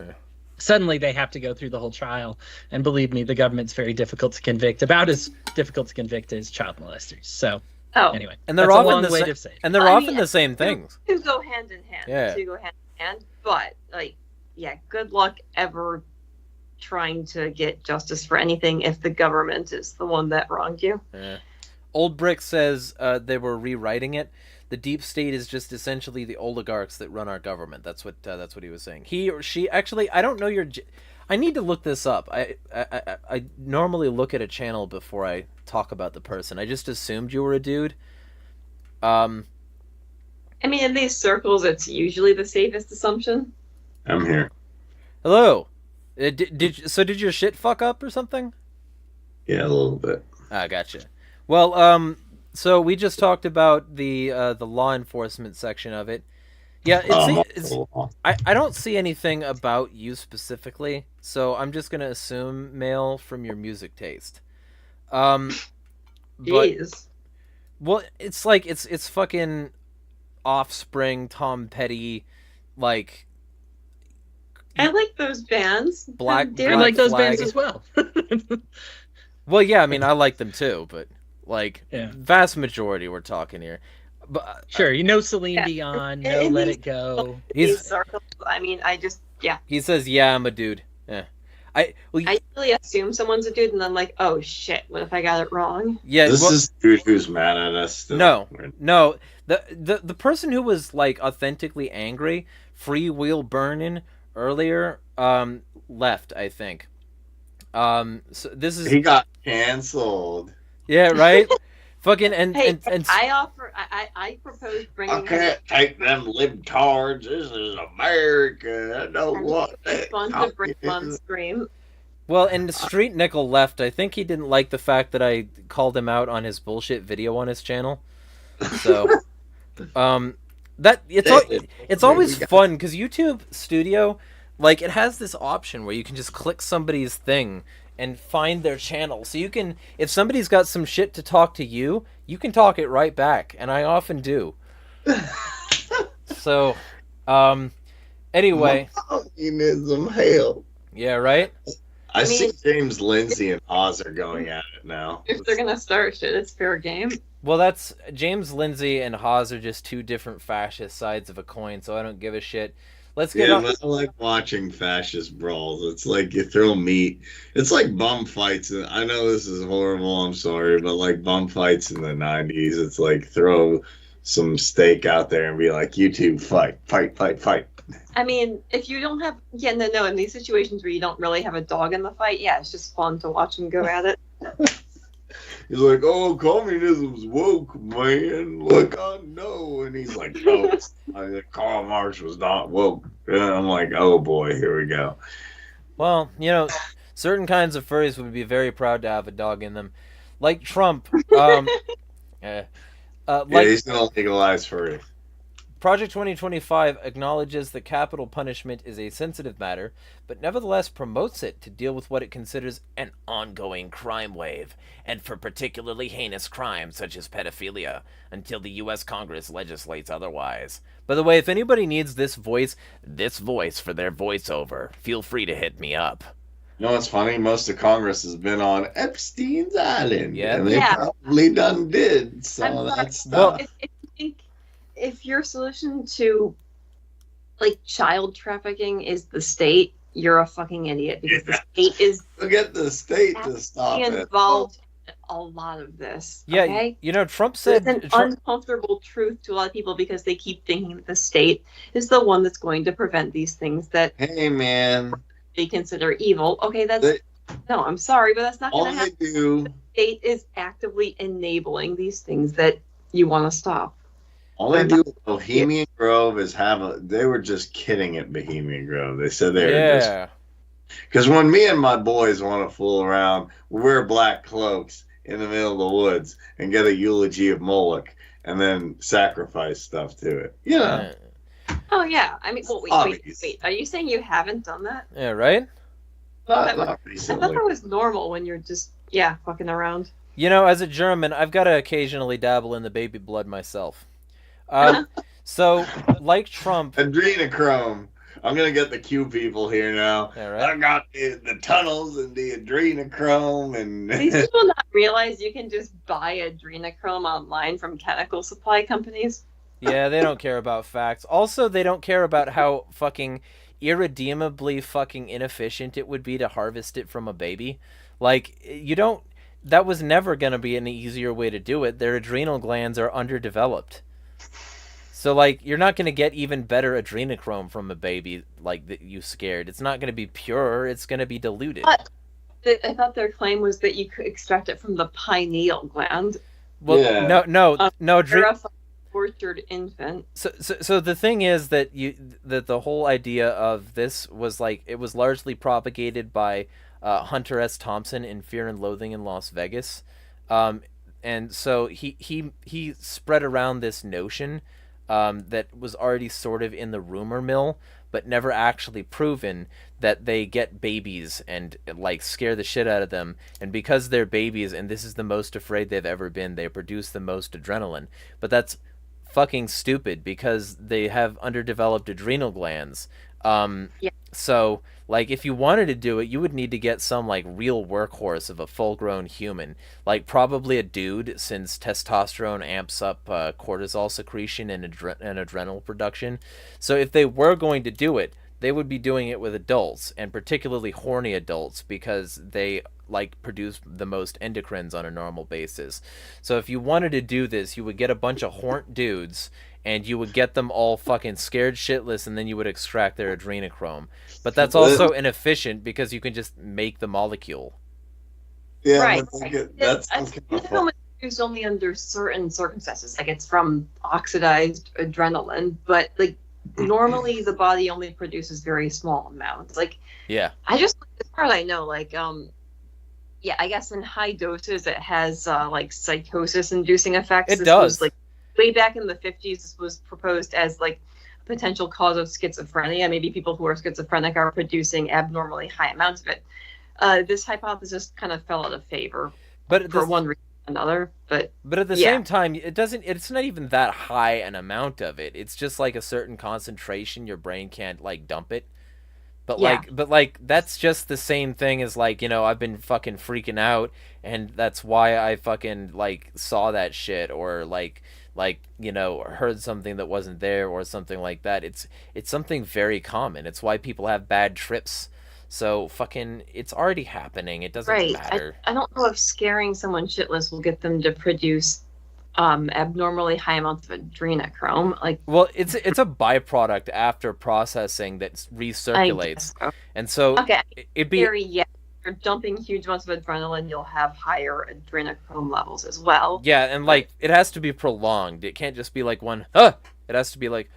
suddenly they have to go through the whole trial. And believe me, the government's very difficult to convict, about as difficult to convict as child molesters. So anyway, and they're often the same things. Two go hand in hand. Yeah. Two go hand in hand. But good luck ever trying to get justice for anything if the government is the one that wronged you. Yeah. Old Brick says they were rewriting it. The deep state is just essentially the oligarchs that run our government. That's what he was saying. He or she, actually, I don't know your. I need to look this up. I normally look at a channel before I talk about the person. I just assumed you were a dude. I mean, in these circles, it's usually the safest assumption. I'm here. Hello. Did your shit fuck up or something? Yeah, a little bit. Ah, gotcha. Well, so we just talked about the law enforcement section of it. Yeah, I don't see anything about you specifically, so I'm just gonna assume male from your music taste. Jeez. Well, it's fucking Offspring, Tom Petty, I like those bands. I like those bands as well. Well, yeah, I mean, I like them too, but vast majority we're talking here. But sure, Celine Dion, Let It Go. He says, yeah, I'm a dude. Yeah. I usually assume someone's a dude, and then oh shit, what if I got it wrong? Yeah, this is dude who's mad at us still. No. The person who was authentically angry, Free Wheel Burnin' earlier, left, I think. So this is he got canceled. Yeah, right. Fucking I propose bringing. I can't take them libtards. This is America. I know what. Fun to bring on stream. Well, and Street Nickel left. I think he didn't like the fact that I called him out on his bullshit video on his channel. So, it's always fun because YouTube Studio, it has this option where you can just click somebody's thing and find their channel. So you can, if somebody's got some shit to talk to you, you can talk it right back, and I often do. So, anyway. Communism, hell. Yeah, right? I see James Lindsay and Oz are going at it now. If they're gonna start shit, it's fair game. Well, that's James Lindsay and Haas are just two different fascist sides of a coin, so I don't give a shit. Let's get on. I like watching fascist brawls. It's like you throw meat. It's like bum fights. And I know this is horrible. I'm sorry, but like bum fights in the '90s, it's like throw some steak out there and be like, "You two fight." I mean, if you don't have, no, in these situations where you don't really have a dog in the fight, yeah, it's just fun to watch them go at it. He's like, "Oh, communism's woke, man. Look, I know." And he's like, "Oh, Karl Marx was not woke." And I'm like, "Oh boy, here we go." Well, certain kinds of furries would be very proud to have a dog in them, like Trump. He's gonna legalize furry. Project 2025 acknowledges that capital punishment is a sensitive matter, but nevertheless promotes it to deal with what it considers an ongoing crime wave, and for particularly heinous crimes such as pedophilia, until the U.S. Congress legislates otherwise. By the way, if anybody needs this voice for their voiceover, feel free to hit me up. You know what's funny? Most of Congress has been on Epstein's Island, and they probably done did. So that's not. If your solution to like child trafficking is the state, you're a fucking idiot, because the state is get the state to stop involved in a lot of this. Yeah, okay? Trump said it's an uncomfortable truth to a lot of people because they keep thinking that the state is the one that's going to prevent these things that they consider evil. Okay, no, I'm sorry, but that's not going to happen. The state is actively enabling these things that you want to stop. All they do with Bohemian Grove is they were just kidding at Bohemian Grove. They said they were just. Because when me and my boys want to fool around, we wear black cloaks in the middle of the woods and get a eulogy of Moloch and then sacrifice stuff to it. Yeah. Oh, yeah. I mean, wait. Are you saying you haven't done that? Yeah, right? Not recently. I thought that was normal when you're just, fucking around. As a German, I've got to occasionally dabble in the baby blood myself. So, like Trump... Adrenochrome. I'm going to get the Q people here now. Yeah, right? I got the tunnels and the adrenochrome. And these people not realize you can just buy adrenochrome online from chemical supply companies? Yeah, they don't care about facts. Also, they don't care about how fucking irredeemably fucking inefficient it would be to harvest it from a baby. Like, that was never going to be an easier way to do it. Their adrenal glands are underdeveloped. So, like, you're not going to get even better adrenochrome from a baby, like, that you scared. It's not going to be pure. It's going to be diluted. But I thought their claim was that you could extract it from the pineal gland. Well, no. Tortured infant. So the thing is that the whole idea of this was, like, it was largely propagated by Hunter S. Thompson in Fear and Loathing in Las Vegas. And so he spread around this notion that was already sort of in the rumor mill, but never actually proven, that they get babies and, like, scare the shit out of them. And because they're babies and this is the most afraid they've ever been, they produce the most adrenaline. But that's fucking stupid because they have underdeveloped adrenal glands. So, like, if you wanted to do it, you would need to get some, like, real workhorse of a full-grown human. Like, probably a dude, since testosterone amps up cortisol secretion and adrenal production. So if they were going to do it, they would be doing it with adults, and particularly horny adults, because they, like, produce the most endocrines on a normal basis. So if you wanted to do this, you would get a bunch of horny dudes, and you would get them all fucking scared shitless, and then you would extract their adrenochrome. But that's also inefficient because you can just make the molecule. Yeah, right. That's kind of fun. It's used only under certain circumstances, like it's from oxidized adrenaline, but like normally the body only produces very small amounts. Like, I just, as far as I know, like, I guess in high doses it has like psychosis-inducing effects. It does. Like, way back in the 50s, this was proposed as like a potential cause of schizophrenia. Maybe people who are schizophrenic are producing abnormally high amounts of it. This hypothesis kind of fell out of favor, but for one reason or another. But at the same time, it's not even that high an amount of it. It's just like a certain concentration. Your brain can't like dump it. But that's just the same thing as like, I've been fucking freaking out, and that's why I fucking like saw that shit, or like heard something that wasn't there, or something like that. It's something very common. It's why people have bad trips. So fucking, it's already happening. It doesn't matter. I don't know if scaring someone shitless will get them to produce abnormally high amounts of adrenochrome. Well, it's a byproduct after processing that recirculates, so. And so it'd be you're dumping huge amounts of adrenaline, you'll have higher adrenochrome levels as well. Yeah, and like it has to be prolonged. It can't just be like one. It has to be like.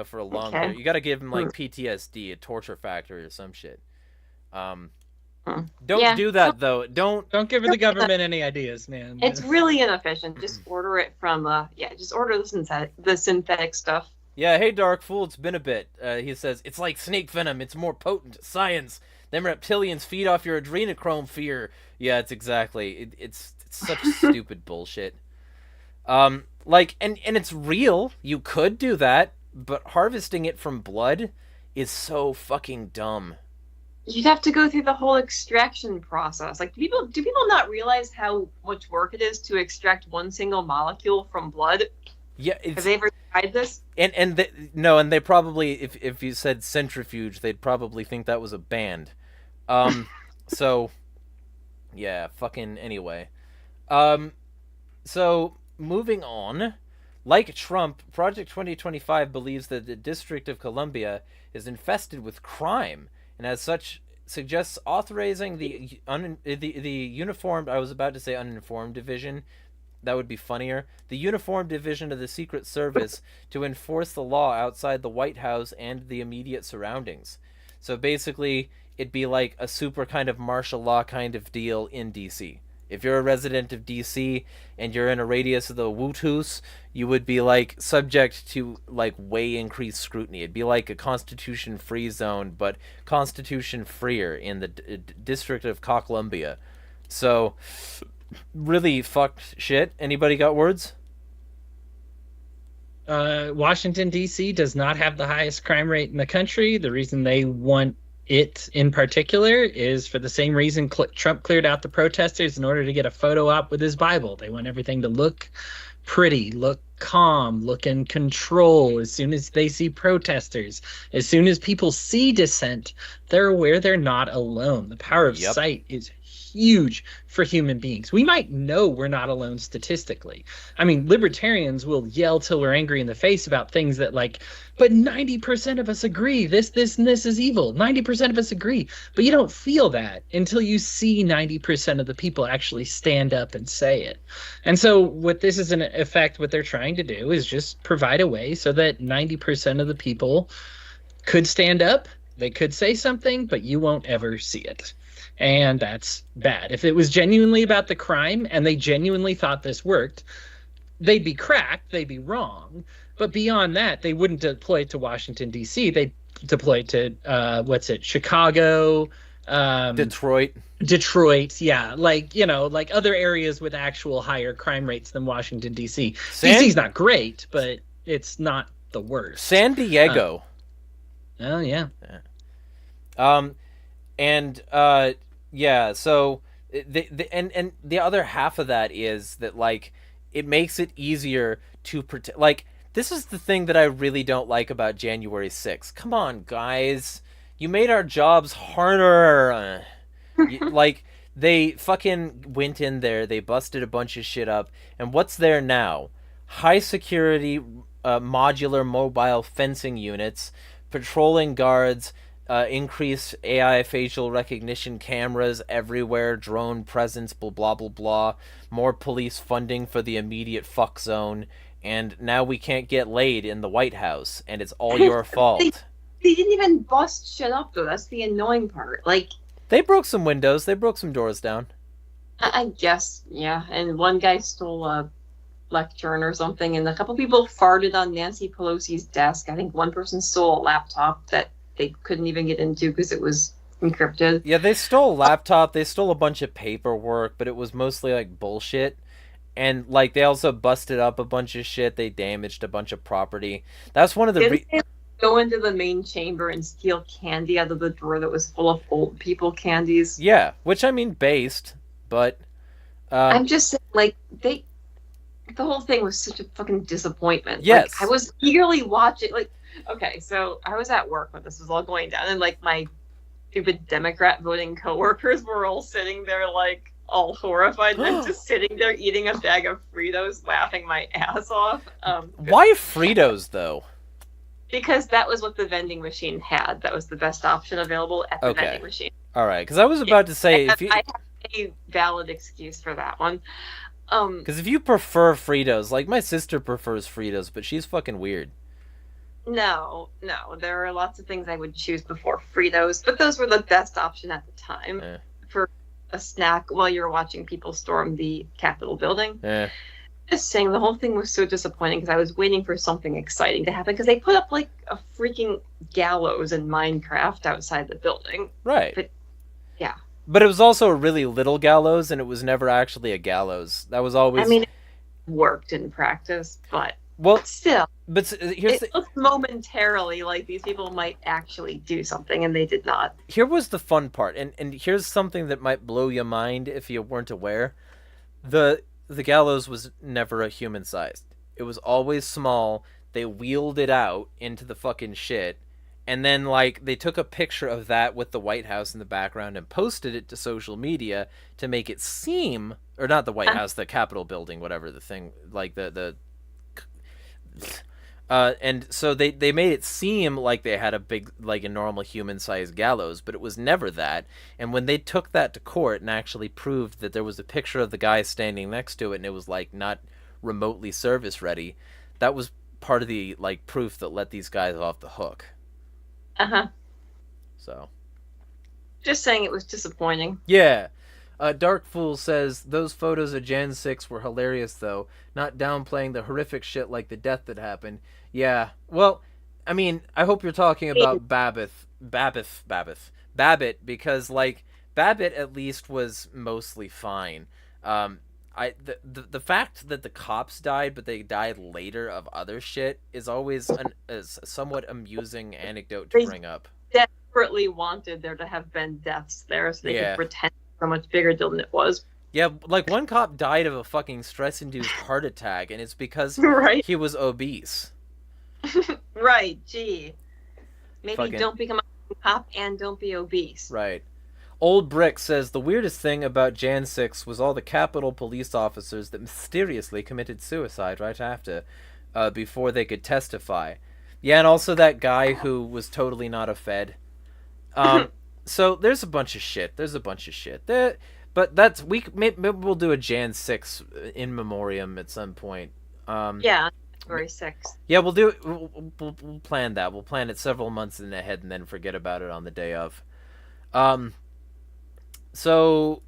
For a long time. You got to give him like PTSD, a torture factory or some shit. Don't do that though. Don't give the government any ideas, man. It's really inefficient. Just order it from just order the synthetic stuff. Yeah, hey Dark Fool, it's been a bit. He says it's like snake venom. It's more potent. Science. Them reptilians feed off your adrenochrome fear. Yeah, it's exactly. It's such stupid bullshit. And it's real. You could do that, but harvesting it from blood is so fucking dumb. You'd have to go through the whole extraction process. Like, do people not realize how much work it is to extract one single molecule from blood? Yeah, have they ever tried this? And they probably, if you said centrifuge, they'd probably think that was a band. So yeah, fucking anyway. So moving on, like Trump, Project 2025 believes that the District of Columbia is infested with crime, and as such suggests authorizing the uniformed, I was about to say uninformed division, that would be funnier, the uniformed division of the Secret Service to enforce the law outside the White House and the immediate surroundings. So basically, it'd be like a super kind of martial law kind of deal in DC. If you're a resident of DC and you're in a radius of the Woot Hoose, you would be like subject to like way increased scrutiny. It'd be like a Constitution-free zone, but Constitution-freer in the District of Columbia. So, really fucked shit. Anybody got words? Washington, D.C. does not have the highest crime rate in the country. The reason they want it in particular is for the same reason Trump cleared out the protesters in order to get a photo op with his Bible. They want everything to look pretty, look calm, look in control. As soon as they see protesters, as soon as people see dissent, they're aware they're not alone. The power of sight is huge for human beings. We might know we're not alone statistically. I mean, libertarians will yell till we're angry in the face about things that but 90% of us agree. This, and this is evil. 90% of us agree. But you don't feel that until you see 90% of the people actually stand up and say it. And so what this is in effect, what they're trying to do is just provide a way so that 90% of the people could stand up. They could say something, but you won't ever see it. And that's bad. If it was genuinely about the crime and they genuinely thought this worked, they'd be cracked, they'd be wrong. But beyond that, they wouldn't deploy it to Washington, D.C. They'd deploy it to, Chicago, Detroit, yeah. Like other areas with actual higher crime rates than Washington, D.C. D.C.'s not great, but it's not the worst. San Diego. Oh, yeah. So the other half of that is that it makes it easier to protect. This is the thing that I really don't like about January 6th. Come on, guys, you made our jobs harder. They fucking went in there, they busted a bunch of shit up, and what's there now? High security, modular mobile fencing units, patrolling guards. Increased AI facial recognition cameras everywhere, drone presence, blah, blah, blah, blah, more police funding for the immediate fuck zone, and now we can't get laid in the White House, and it's all your fault. They didn't even bust shit up, though. That's the annoying part. They broke some windows, they broke some doors down. I guess, yeah, and one guy stole a lectern or something, and a couple people farted on Nancy Pelosi's desk. I think one person stole a laptop that they couldn't even get into because it was encrypted. Yeah, they stole a laptop, they stole a bunch of paperwork, but it was mostly like bullshit. And like they also busted up a bunch of shit. They damaged a bunch of property. That's one of the. Didn't they go into the main chamber and steal candy out of the drawer that was full of old people candies? Yeah, which I mean, based, but. I'm just saying, like the whole thing was such a fucking disappointment. Yes, like, I was eagerly watching. Like, okay, so I was at work when this was all going down, and like my stupid Democrat voting coworkers were all sitting there like all horrified, and I'm just sitting there eating a bag of Fritos, laughing my ass off. Why Fritos though? Because that was what the vending machine had. That was the best option available at the vending machine. All right, because I was about to say if you... I have a valid excuse for that one. Because if you prefer Fritos, like my sister prefers Fritos, but she's fucking weird. No, there are lots of things I would choose before Fritos, but those were the best option at the time for a snack while you're watching people storm the Capitol building. Just saying, the whole thing was so disappointing because I was waiting for something exciting to happen because they put up like a freaking gallows in Minecraft outside the building. Right. But yeah. But it was also a really little gallows, and it was never actually a gallows. That was always... I mean, it worked in practice, but still. But here's it looked momentarily like these people might actually do something, and they did not. Here was the fun part, and here's something that might blow your mind if you weren't aware. The gallows was never a human-sized. It was always small. They wheeled it out into the fucking shit, and then, like, they took a picture of that with the White House in the background and posted it to social media to make it seem... Or not the White House, the Capitol building, whatever the thing... Like, and so they made it seem like they had a big, like a normal human-sized gallows, but it was never that. And when they took that to court and actually proved that there was a picture of the guy standing next to it and it was, like, not remotely service-ready, that was part of the, like, proof that let these guys off the hook. So. Just saying it was disappointing. Yeah. Dark Fool says, those photos of Jan 6 were hilarious, though. Not downplaying the horrific shit like the death that happened. Yeah. Well, I mean, I hope you're talking about Babbitt, because, like, Babbitt at least was mostly fine. The fact that the cops died, but they died later of other shit is always a somewhat amusing anecdote to bring up. Desperately wanted there to have been deaths there so they could pretend so much bigger deal than it was. Yeah, like one cop died of a fucking stress-induced heart attack, and it's because he was obese. Right, gee. Maybe don't become a cop and don't be obese. Right. Old Brick says, the weirdest thing about Jan 6 was all the Capitol police officers that mysteriously committed suicide right after, before they could testify. Yeah, and also that guy who was totally not a Fed. So there's a bunch of shit. But that's maybe we'll do a Jan 6 in memoriam at some point. Yeah, February 6th. Yeah, we'll do it. We'll plan that. We'll plan it several months in ahead and then forget about it on the day of. So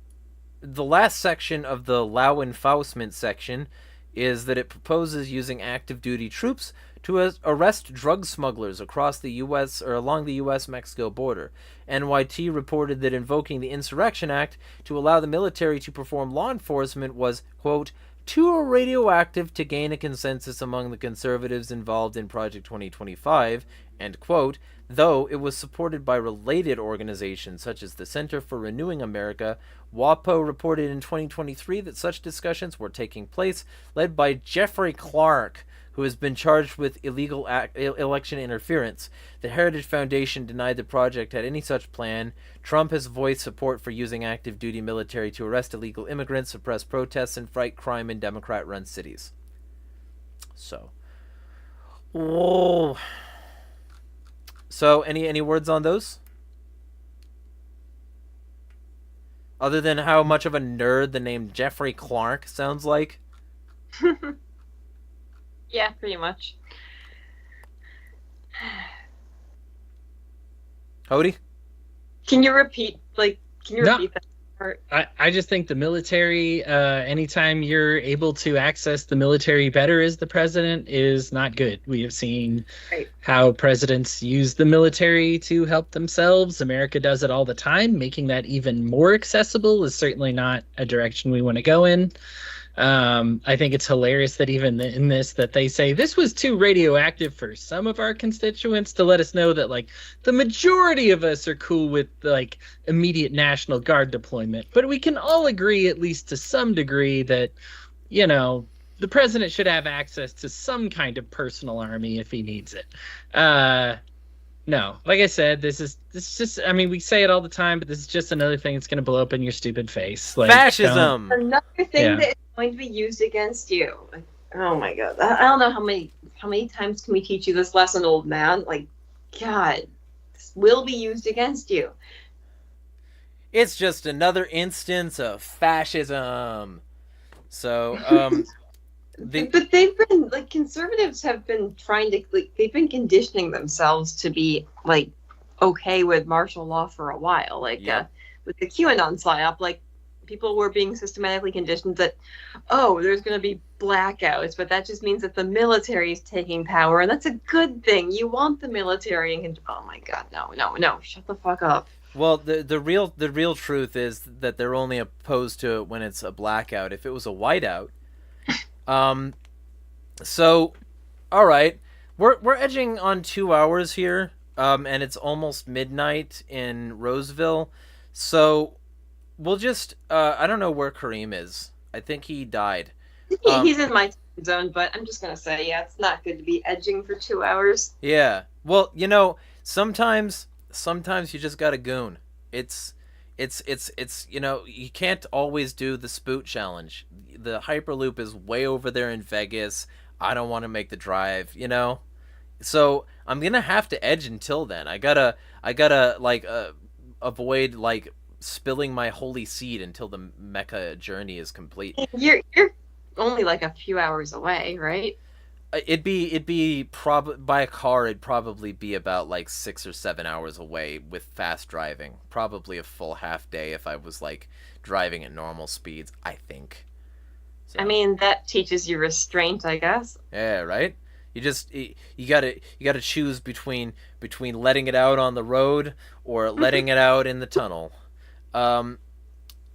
the last section of the Lau enforcement section is that it proposes using active duty troops to arrest drug smugglers across the U.S. or along the U.S.-Mexico border. NYT reported that invoking the Insurrection Act to allow the military to perform law enforcement was, quote, too radioactive to gain a consensus among the conservatives involved in Project 2025, end quote, though it was supported by related organizations such as the Center for Renewing America. WAPO reported in 2023 that such discussions were taking place, led by Jeffrey Clark, who has been charged with illegal election interference. The Heritage Foundation denied the project had any such plan. Trump has voiced support for using active duty military to arrest illegal immigrants, suppress protests, and fight crime in Democrat-run cities. So, any words on those? Other than how much of a nerd the name Jeffrey Clark sounds like? Yeah, pretty much. Hody? Can you repeat that? I just think the military, anytime you're able to access the military better as the president, is not good. We have seen how presidents use the military to help themselves. America does it all the time. Making that even more accessible is certainly not a direction we want to go in. I think it's hilarious that even in this, that they say this was too radioactive for some of our constituents, to let us know that like the majority of us are cool with like immediate National Guard deployment, but we can all agree, at least to some degree, that, you know, the president should have access to some kind of personal army if he needs it. No, like I said, this is just, I mean, we say it all the time, but this is just another thing that's going to blow up in your stupid face. Like, fascism. Another thing that is going to be used against you. Like, oh my God. I don't know how many times can we teach you this lesson, old man? Like, God, this will be used against you. It's just another instance of fascism. So, but they've been like, conservatives have been trying to, like, they've been conditioning themselves to be like okay with martial law for a while. Like, with the QAnon psyop, like, people were being systematically conditioned that, oh, there's going to be blackouts, but that just means that the military is taking power, and that's a good thing. You want the military and oh my God, no, shut the fuck up. Well, the real truth is that they're only opposed to it when it's a blackout. If it was a whiteout. So, all right, we're edging on 2 hours here, and it's almost midnight in Roseville, so we'll just, I don't know where Kareem is. I think he died. He's in my time zone, but I'm just gonna say, yeah, it's not good to be edging for 2 hours. Yeah, well, you know, sometimes you just gotta goon. It's you know, you can't always do the Spoot challenge. The Hyperloop is way over there in Vegas. I don't want to make the drive, you know? So I'm gonna have to edge until then. I gotta like avoid like spilling my holy seed until the Mecca journey is complete. You're only like a few hours away, right? It'd be probably by a car. It'd probably be about like 6 or 7 hours away with fast driving. Probably a full half day if I was like driving at normal speeds, I think. So. I mean, that teaches you restraint, I guess. Yeah, right. You gotta choose between letting it out on the road or letting it out in the tunnel.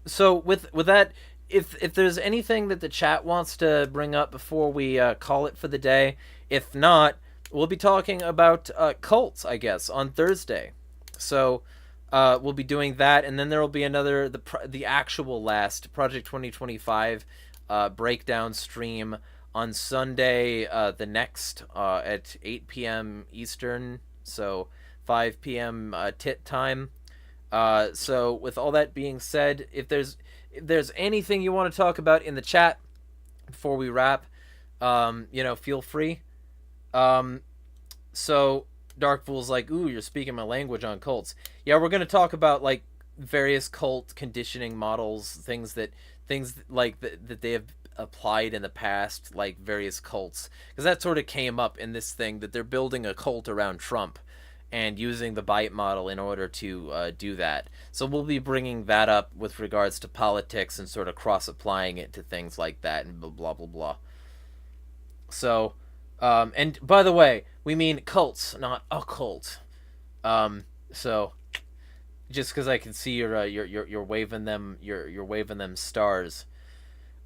So with that. If there's anything that the chat wants to bring up before we call it for the day, if not, we'll be talking about cults, I guess, on Thursday. So we'll be doing that, and then there will be another the actual last Project 2025 breakdown stream on Sunday, the next at 8 p.m. Eastern, so 5 p.m. Tit time. So with all that being said, if there's anything you want to talk about in the chat before we wrap, you know, feel free. So Dark Fool's like, ooh, you're speaking my language on cults. Yeah, we're going to talk about like various cult conditioning models, things like that they have applied in the past, like various cults, because that sort of came up in this thing that they're building a cult around Trump and using the bite model in order to do that. So we'll be bringing that up with regards to politics and sort of cross-applying it to things like that and blah, blah, blah, blah. So, and by the way, we mean cults, not a cult. So, just because I can see you're waving them, you're waving them stars.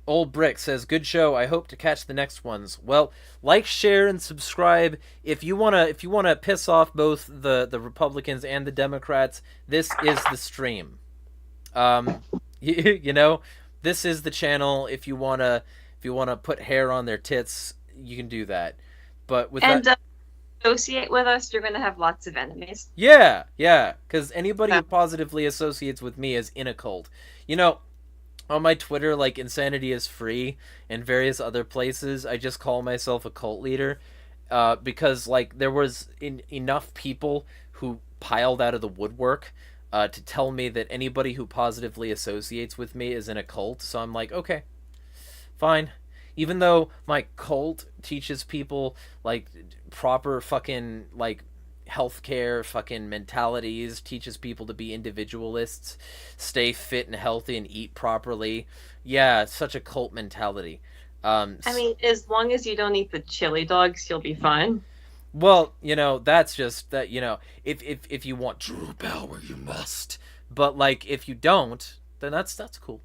Old Brick says, good show. I hope to catch the next ones. Well, like, share, and subscribe. If you wanna piss off both the Republicans and the Democrats, this is the stream. You know, this is the channel. If you wanna put hair on their tits, you can do that. But with that, associate with us, you're gonna have lots of enemies. Yeah, because anybody who positively associates with me is in a cult. You know. On my Twitter, like Insanity is Free and various other places, I just call myself a cult leader because like there was enough people who piled out of the woodwork to tell me that anybody who positively associates with me is in a cult. So I'm like, okay, fine. Even though my cult teaches people like proper fucking like healthcare fucking mentalities, teaches people to be individualists, stay fit and healthy and eat properly. Yeah, it's such a cult mentality. I mean, as long as you don't eat the chili dogs, you'll be fine. Well, that's just that, if you want true power, you must. But like if you don't, then that's cool.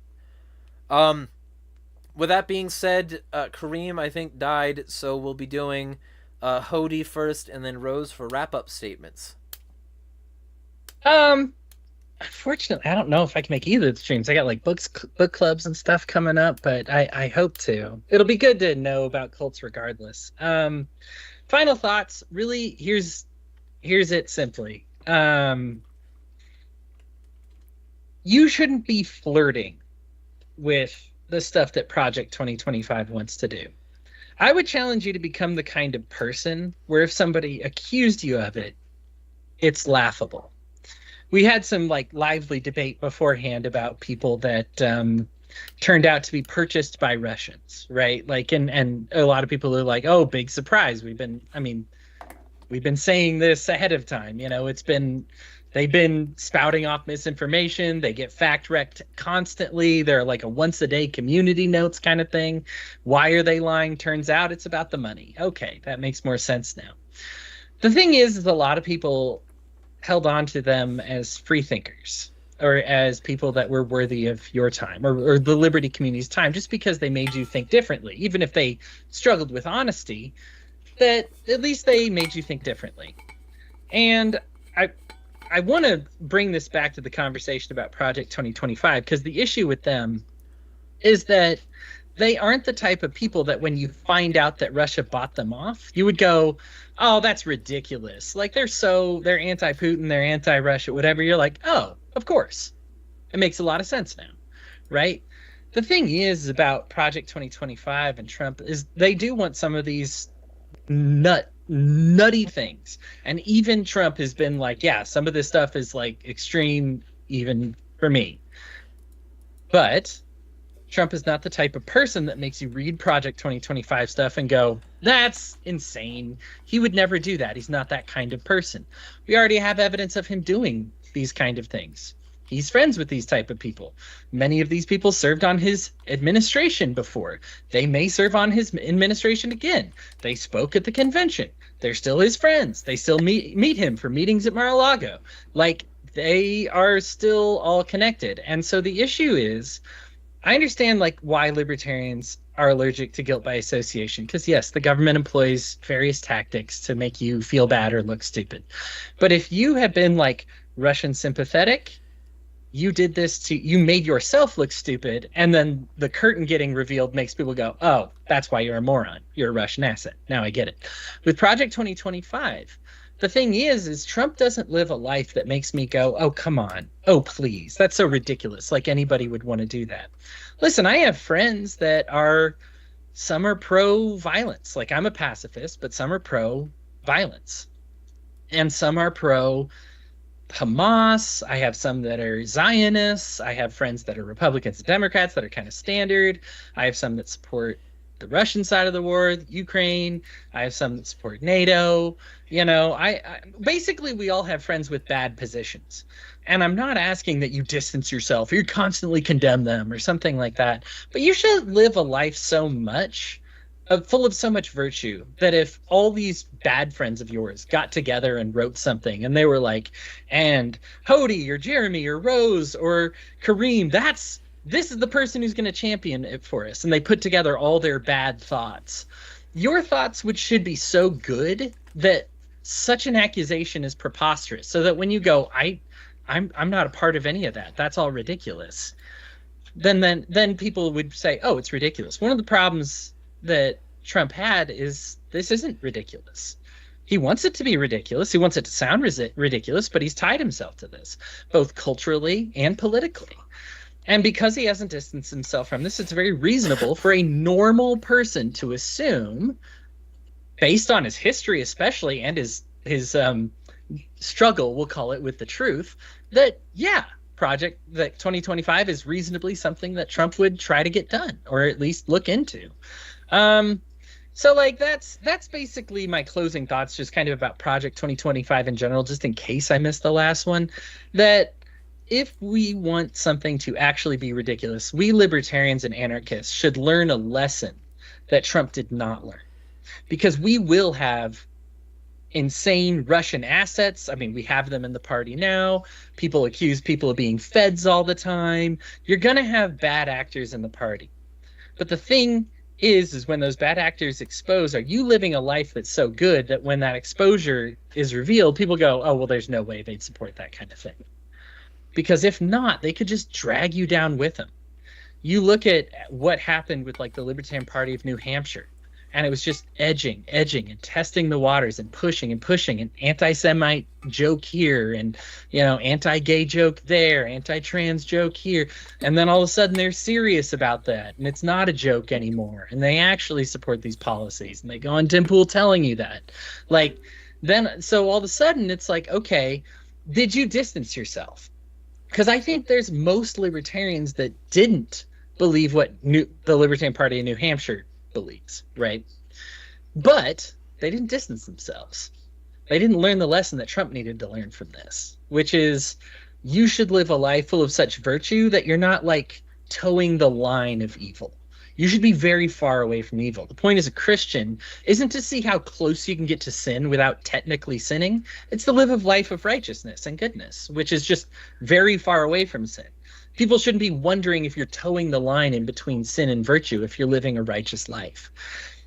With that being said, Kareem I think died, so we'll be doing Hody first and then Rose for wrap-up statements. Unfortunately, I don't know if I can make either of the streams. I got like book clubs and stuff coming up, but I hope to. It'll be good to know about cults regardless. Final thoughts. Really, here's it simply. You shouldn't be flirting with the stuff that Project 2025 wants to do. I would challenge you to become the kind of person where if somebody accused you of it, it's laughable. We had some like lively debate beforehand about people that turned out to be purchased by Russians, right? Like, and a lot of people are like, "Oh, big surprise! We've been saying this ahead of time. They've been spouting off misinformation. They get fact-checked constantly. They're like a once-a-day community notes kind of thing. Why are they lying? Turns out it's about the money. Okay, that makes more sense now. The thing is a lot of people held on to them as free thinkers or as people that were worthy of your time or the liberty community's time just because they made you think differently. Even if they struggled with honesty, that at least they made you think differently. And I want to bring this back to the conversation about Project 2025 because the issue with them is that they aren't the type of people that when you find out that Russia bought them off, you would go, "Oh, that's ridiculous. Like they're anti-Putin, they're anti-Russia, whatever." You're like, "Oh, of course. It makes a lot of sense now." Right? The thing is about Project 2025 and Trump is they do want some of these nutty things. And even Trump has been like, yeah, some of this stuff is like extreme even for me. But Trump is not the type of person that makes you read Project 2025 stuff and go, "That's insane." He would never do that. He's not that kind of person. We already have evidence of him doing these kind of things. He's friends with these type of people. Many of these people served on his administration before. They may serve on his administration again. They spoke at the convention. They're still his friends. They still meet him for meetings at Mar-a-Lago. Like, they are still all connected. And so the issue is, I understand like why libertarians are allergic to guilt by association. Because yes, the government employs various tactics to make you feel bad or look stupid. But if you have been like Russian sympathetic, you did this you made yourself look stupid, and then the curtain getting revealed makes people go, "Oh, that's why you're a moron. You're a Russian asset. Now I get it." With Project 2025, the thing is Trump doesn't live a life that makes me go, "Oh, come on. Oh, please. That's so ridiculous." Like anybody would want to do that. Listen, I have friends that some are pro-violence. Like I'm a pacifist, but some are pro-violence. And some are pro Hamas. I have some that are Zionists. I have friends that are Republicans and Democrats that are kind of standard. I have some that support the Russian side of the war, Ukraine. I have some that support NATO. I basically we all have friends with bad positions. And I'm not asking that you distance yourself or you constantly condemn them or something like that. But you should live a life so much full of so much virtue that if all these bad friends of yours got together and wrote something and they were like, and Hody or Jeremy or Rose or Kareem, this is the person who's going to champion it for us, and they put together all their bad thoughts, your thoughts should be so good that such an accusation is preposterous, so that when you go, I'm not a part of any of that, that's all ridiculous, then people would say, "Oh, it's ridiculous." One of the problems that Trump had is this isn't ridiculous. He wants it to be ridiculous. He wants it to sound ridiculous, but he's tied himself to this, both culturally and politically. And because he hasn't distanced himself from this, it's very reasonable for a normal person to assume, based on his history especially, and his struggle, we'll call it, with the truth, that, yeah, Project 2025 is reasonably something that Trump would try to get done, or at least look into. So like that's basically my closing thoughts, just kind of about Project 2025 in general, just in case I missed the last one. That if we want something to actually be ridiculous, we libertarians and anarchists should learn a lesson that Trump did not learn. Because we will have insane Russian assets. I mean, we have them in the party now. People accuse people of being feds all the time. You're going to have bad actors in the party. But the thing is when those bad actors expose, are you living a life that's so good that when that exposure is revealed, people go, oh, well, there's no way they'd support that kind of thing. Because if not, they could just drag you down with them. You look at what happened with like the Libertarian Party of New Hampshire, and it was just edging and testing the waters and pushing an anti-Semite joke here and, you know, anti-gay joke there, anti-trans joke here. And then all of a sudden they're serious about that. And it's not a joke anymore. And they actually support these policies. And they go on Tim Pool telling you that. Like, then, so all of a sudden it's like, okay, did you distance yourself? Because I think there's most libertarians that didn't believe what the Libertarian Party in New Hampshire believes, right? But they didn't distance themselves. They didn't learn the lesson that Trump needed to learn from this, which is you should live a life full of such virtue that you're not like towing the line of evil. You should be very far away from evil. The point as a Christian isn't to see how close you can get to sin without technically sinning. It's to live a life of righteousness and goodness, which is just very far away from sin. People shouldn't be wondering if you're towing the line in between sin and virtue if you're living a righteous life.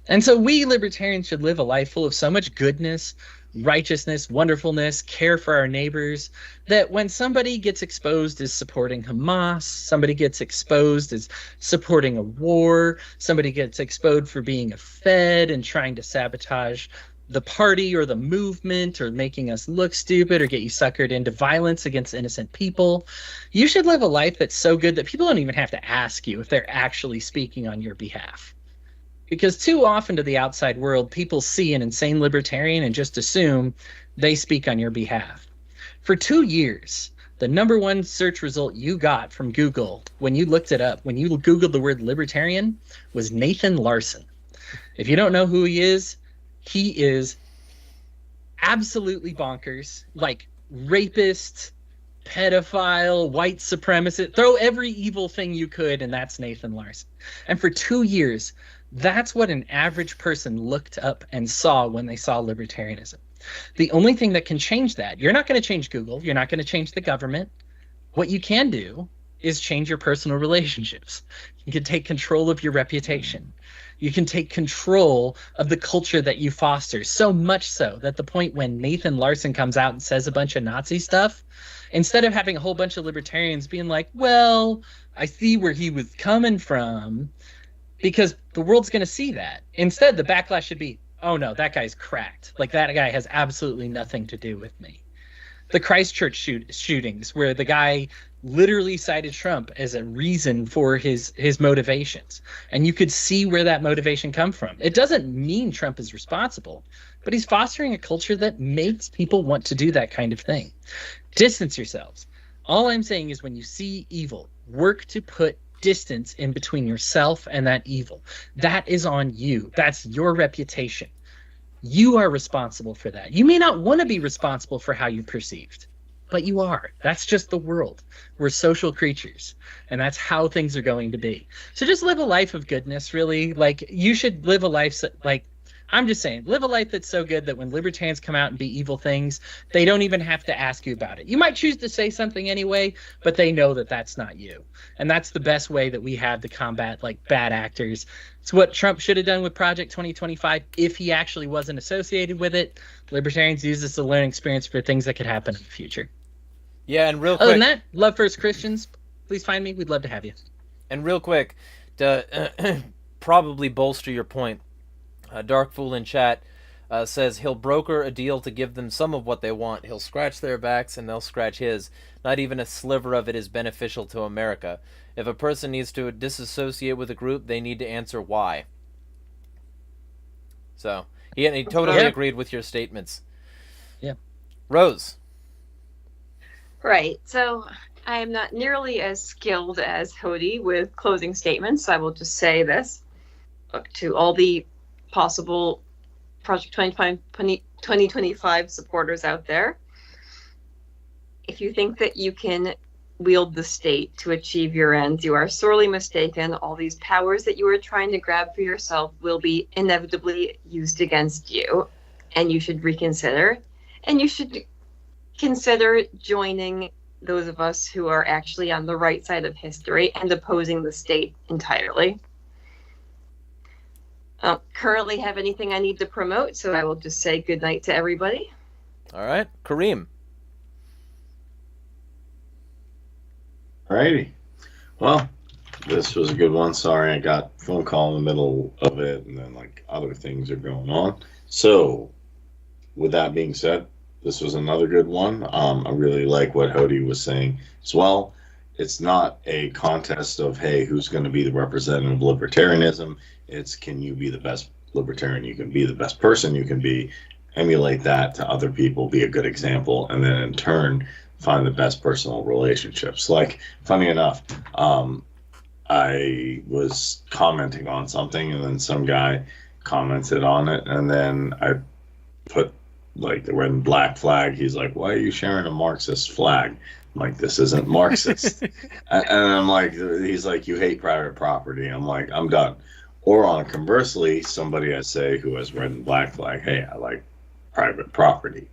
And so we libertarians should live a life full of so much goodness, righteousness, wonderfulness, care for our neighbors, that when somebody gets exposed as supporting Hamas, somebody gets exposed as supporting a war, somebody gets exposed for being a Fed and trying to sabotage the party or the movement or making us look stupid or get you suckered into violence against innocent people, you should live a life that's so good that people don't even have to ask you if they're actually speaking on your behalf. Because too often to the outside world, people see an insane libertarian and just assume they speak on your behalf. For 2 years, the number one search result you got from Google when you looked it up, when you Googled the word libertarian, was Nathan Larson. If you don't know who he is absolutely bonkers, like rapist, pedophile, white supremacist, throw every evil thing you could, and that's Nathan Larson. And for 2 years, that's what an average person looked up and saw when they saw libertarianism. The only thing that can change that, you're not going to change Google, you're not going to change the government. What you can do is change your personal relationships. You can take control of your reputation. You can take control of the culture that you foster, so much so that the point when Nathan Larson comes out and says a bunch of Nazi stuff, instead of having a whole bunch of libertarians being like, well, I see where he was coming from, because the world's going to see that. Instead, the backlash should be, oh no, that guy's cracked. Like, that guy has absolutely nothing to do with me. The Christchurch shootings, where the guy literally cited Trump as a reason for his motivations. And you could see where that motivation come from. It doesn't mean Trump is responsible, but he's fostering a culture that makes people want to do that kind of thing. Distance yourselves. All I'm saying is when you see evil, work to put distance in between yourself and that evil. That is on you. That's your reputation. You are responsible for that. You may not want to be responsible for how you're perceived, but you are. That's just the world. We're social creatures, and that's how things are going to be. So just live a life of goodness, really. Like, you should live a life, like, I'm just saying, live a life that's so good that when libertarians come out and be evil things, they don't even have to ask you about it. You might choose to say something anyway, but they know that that's not you. And that's the best way that we have to combat, like, bad actors. It's what Trump should have done with Project 2025 if he actually wasn't associated with it. Libertarians use this as a learning experience for things that could happen in the future. Yeah, and real quick. Other than that, love first Christians. Please find me. We'd love to have you. And real quick, to probably bolster your point, Dark Fool in chat says he'll broker a deal to give them some of what they want. He'll scratch their backs and they'll scratch his. Not even a sliver of it is beneficial to America. If a person needs to disassociate with a group, they need to answer why. So, he totally agreed with your statements. Yeah. Rose. Right. So I am not nearly as skilled as Hody with closing statements. I will just say this. Look, to all the possible Project 2025 supporters out there. If you think that you can wield the state to achieve your ends, you are sorely mistaken. All these powers that you are trying to grab for yourself will be inevitably used against you, and you should reconsider. And you should consider joining those of us who are actually on the right side of history and opposing the state entirely. I don't currently have anything I need to promote, so I will just say good night to everybody. All right, Kareem. Alrighty. Well, this was a good one. Sorry, I got a phone call in the middle of it, and then like other things are going on. So, with that being said, this was another good one. I really like what Hody was saying as well. It's not a contest of, hey, who's going to be the representative of libertarianism. It's, can you be the best libertarian you can be, the best person you can be, emulate that to other people, be a good example, and then in turn find the best personal relationships. Like, funny enough, I was commenting on something, and then some guy commented on it, and then I put like the red and black flag. He's like, why are you sharing a Marxist flag? I'm like, this isn't Marxist. And I'm like, he's like, you hate private property. I'm like, I'm done. Or on conversely, somebody I say who has red and black flag, hey, I like private property.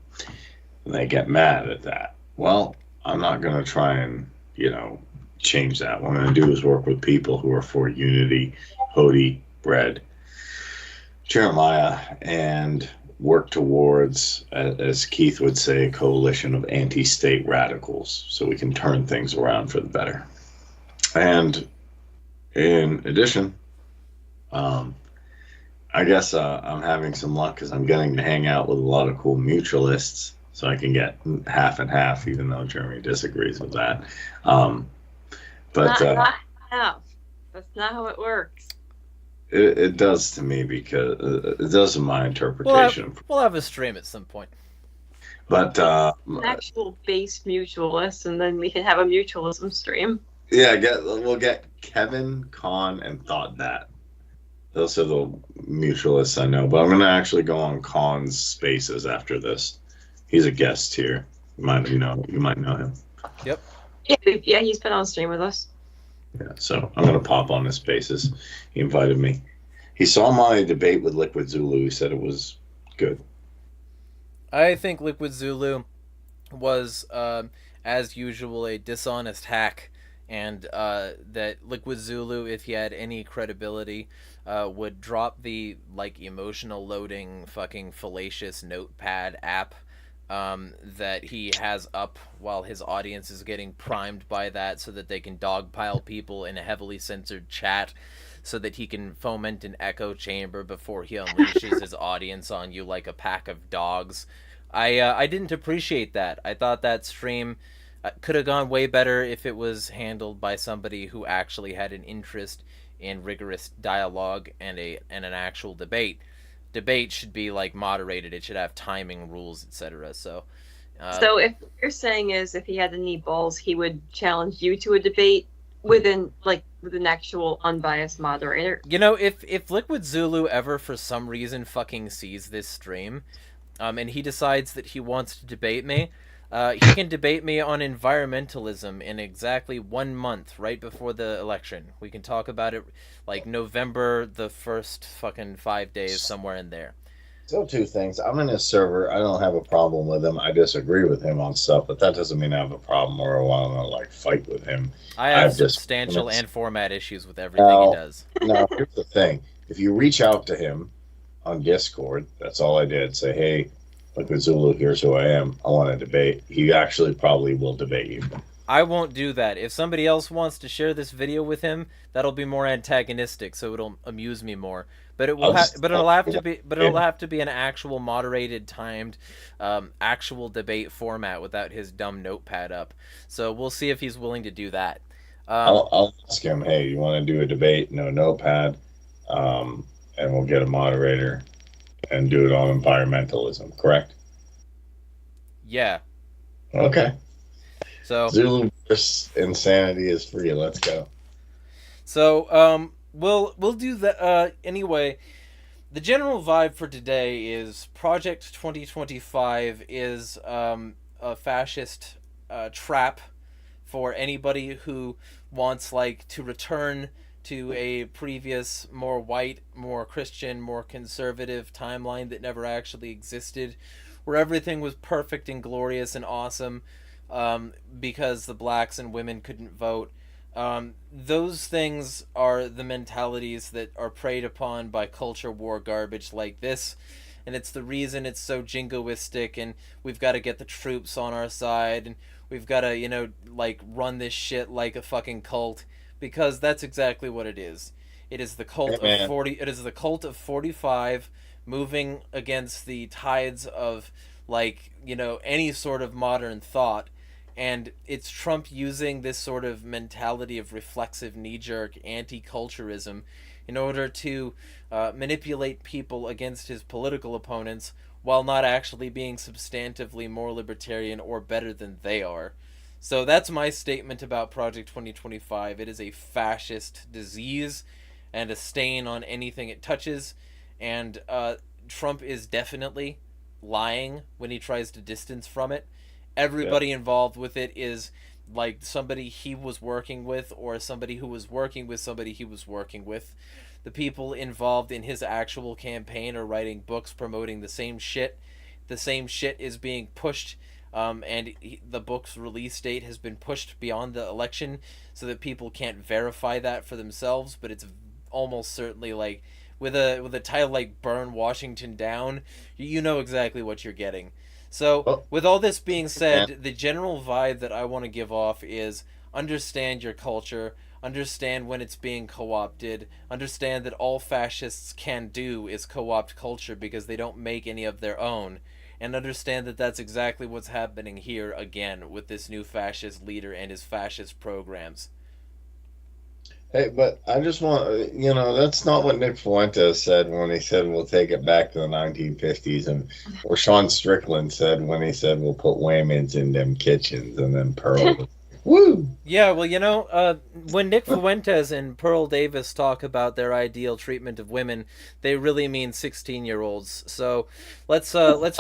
And they get mad at that. Well, I'm not going to try and, change that. What I'm going to do is work with people who are for unity, Hody, Bread, Jeremiah, and work towards, as Keith would say, a coalition of anti-state radicals so we can turn things around for the better. And in addition, I guess I'm having some luck because I'm getting to hang out with a lot of cool mutualists, so I can get half and half, even though Jeremy disagrees with that. Not half. That's not how it works. It does to me, because it does in my interpretation. We'll have a stream at some point. But an actual base mutualist, and then we can have a mutualism stream. Yeah, we'll get Kevin, Con, and ThoughtNat. Those are the mutualists I know. But I'm going to actually go on Con's spaces after this. He's a guest here. You might know him. Yep. Yeah, he's been on stream with us. Yeah, so I'm going to pop on his spaces. He invited me. He saw my debate with Liquid Zulu. He said it was good. I think Liquid Zulu was, as usual, a dishonest hack, and that Liquid Zulu, if he had any credibility, would drop the emotional loading fucking fallacious notepad app that he has up while his audience is getting primed by that, so that they can dogpile people in a heavily censored chat, so that he can foment an echo chamber before he unleashes his audience on you like a pack of dogs. I didn't appreciate that. I thought that stream could have gone way better if it was handled by somebody who actually had an interest in rigorous dialogue and an actual debate. Debate should be moderated. It should have timing rules, etc. So if what you're saying is, if he had any balls, he would challenge you to a debate with an actual unbiased moderator. If Liquid Zulu ever for some reason fucking sees this stream, and he decides that he wants to debate me, he can debate me on environmentalism in exactly 1 month, right before the election. We can talk about it November the 1st, fucking 5 days, somewhere in there. So 2 things. I'm in his server. I don't have a problem with him. I disagree with him on stuff, but that doesn't mean I have a problem or I want to fight with him. I have substantial and format issues with everything he does. No, here's the thing. If you reach out to him on Discord, that's all I did. Say, hey, Liquid Zulu, here's who I am. I want to debate. He actually probably will debate you. I won't do that. If somebody else wants to share this video with him, that'll be more antagonistic, so it'll amuse me more. But it'll have to be an actual moderated, timed, actual debate format without his dumb notepad up. So we'll see if he's willing to do that. I'll ask him, hey, you want to do a debate? No notepad, and we'll get a moderator and do it on environmentalism, correct? Yeah. Okay. So Zulu versus insanity is free. Let's go. So we'll do that anyway. The general vibe for today is Project 2025 is a fascist trap for anybody who wants like to return to a previous, more white, more Christian, more conservative timeline that never actually existed, where everything was perfect and glorious and awesome, because the blacks and women couldn't vote. Those things are the mentalities that are preyed upon by culture war garbage like this, and it's the reason it's so jingoistic, and we've got to get the troops on our side, and we've got to, like, run this shit like a fucking cult, because that's exactly what it is. It is the cult of 40. It is the cult of 45 moving against the tides of, like, any sort of modern thought. And it's Trump using this sort of mentality of reflexive knee-jerk anti-culturism in order to manipulate people against his political opponents while not actually being substantively more libertarian or better than they are. So that's my statement about Project 2025. It is a fascist disease and a stain on anything it touches. And Trump is definitely lying when he tries to distance from it. Everybody involved with it is like somebody he was working with, or somebody who was working with somebody he was working with. The people involved in his actual campaign are writing books promoting the same shit. The same shit is being pushed, and the book's release date has been pushed beyond the election so that people can't verify that for themselves, but it's almost certainly like with a title like Burn Washington Down, you know exactly what you're getting. So, with all this being said, the general vibe that I want to give off is understand your culture, understand when it's being co-opted, understand that all fascists can do is co-opt culture because they don't make any of their own, and understand that that's exactly what's happening here again with this new fascist leader and his fascist programs. Hey, but I just want, that's not what Nick Fuentes said when he said we'll take it back to the 1950s, and or Sean Strickland said when he said we'll put women's in them kitchens, and then Pearl. Woo! Yeah, well, when Nick Fuentes and Pearl Davis talk about their ideal treatment of women, they really mean 16-year-olds. So let's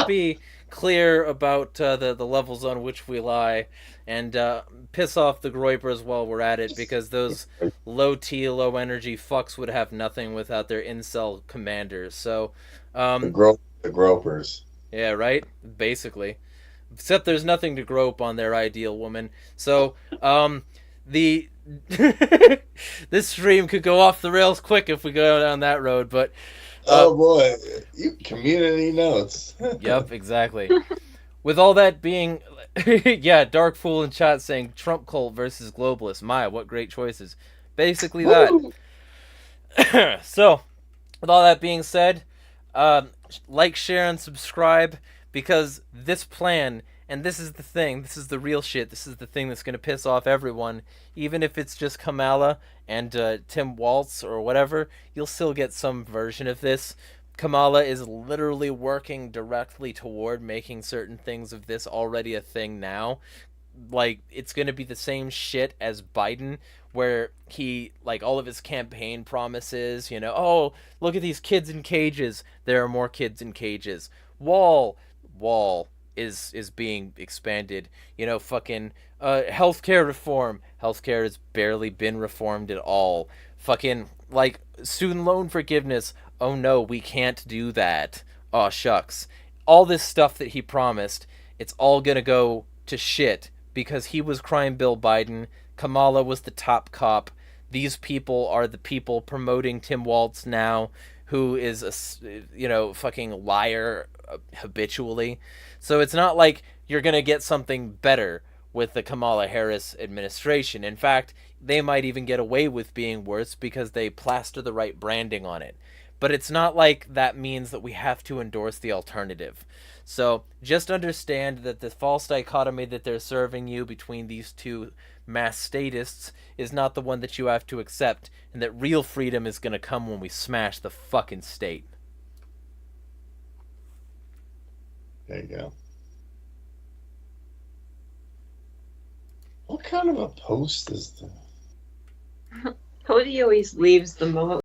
be clear about the levels on which we lie, and piss off the Groypers while we're at it, because those low-T, low-energy fucks would have nothing without their incel commanders. So, the gropers. Yeah, right? Basically. Except there's nothing to grope on their ideal woman. So, this stream could go off the rails quick if we go down that road, but... oh boy, you community notes. Yep, exactly. With all that being... yeah, Dark Fool in chat saying Trump cult versus globalists. My, what great choices. Basically that. So, with all that being said, like, share, and subscribe, because this plan, and this is the thing, this is the real shit, this is the thing that's going to piss off everyone, even if it's just Kamala and Tim Walz or whatever, you'll still get some version of this. Kamala is literally working directly toward making certain things of this already a thing now. Like, it's going to be the same shit as Biden, where he, like, all of his campaign promises, oh, look at these kids in cages, there are more kids in cages. Wall is being expanded. Fucking healthcare reform. Healthcare has barely been reformed at all. Fucking, like, student loan forgiveness. Oh no, we can't do that. Aw, shucks. All this stuff that he promised, it's all gonna go to shit because he was Crime Bill Biden. Kamala was the top cop. These people are the people promoting Tim Walz now, who is a, fucking liar habitually. So it's not like you're going to get something better with the Kamala Harris administration. In fact, they might even get away with being worse because they plaster the right branding on it. But it's not like that means that we have to endorse the alternative. So just understand that the false dichotomy that they're serving you between these two mass statists is not the one that you have to accept, and that real freedom is going to come when we smash the fucking state. There you go. What kind of a post is that? Cody always leaves the most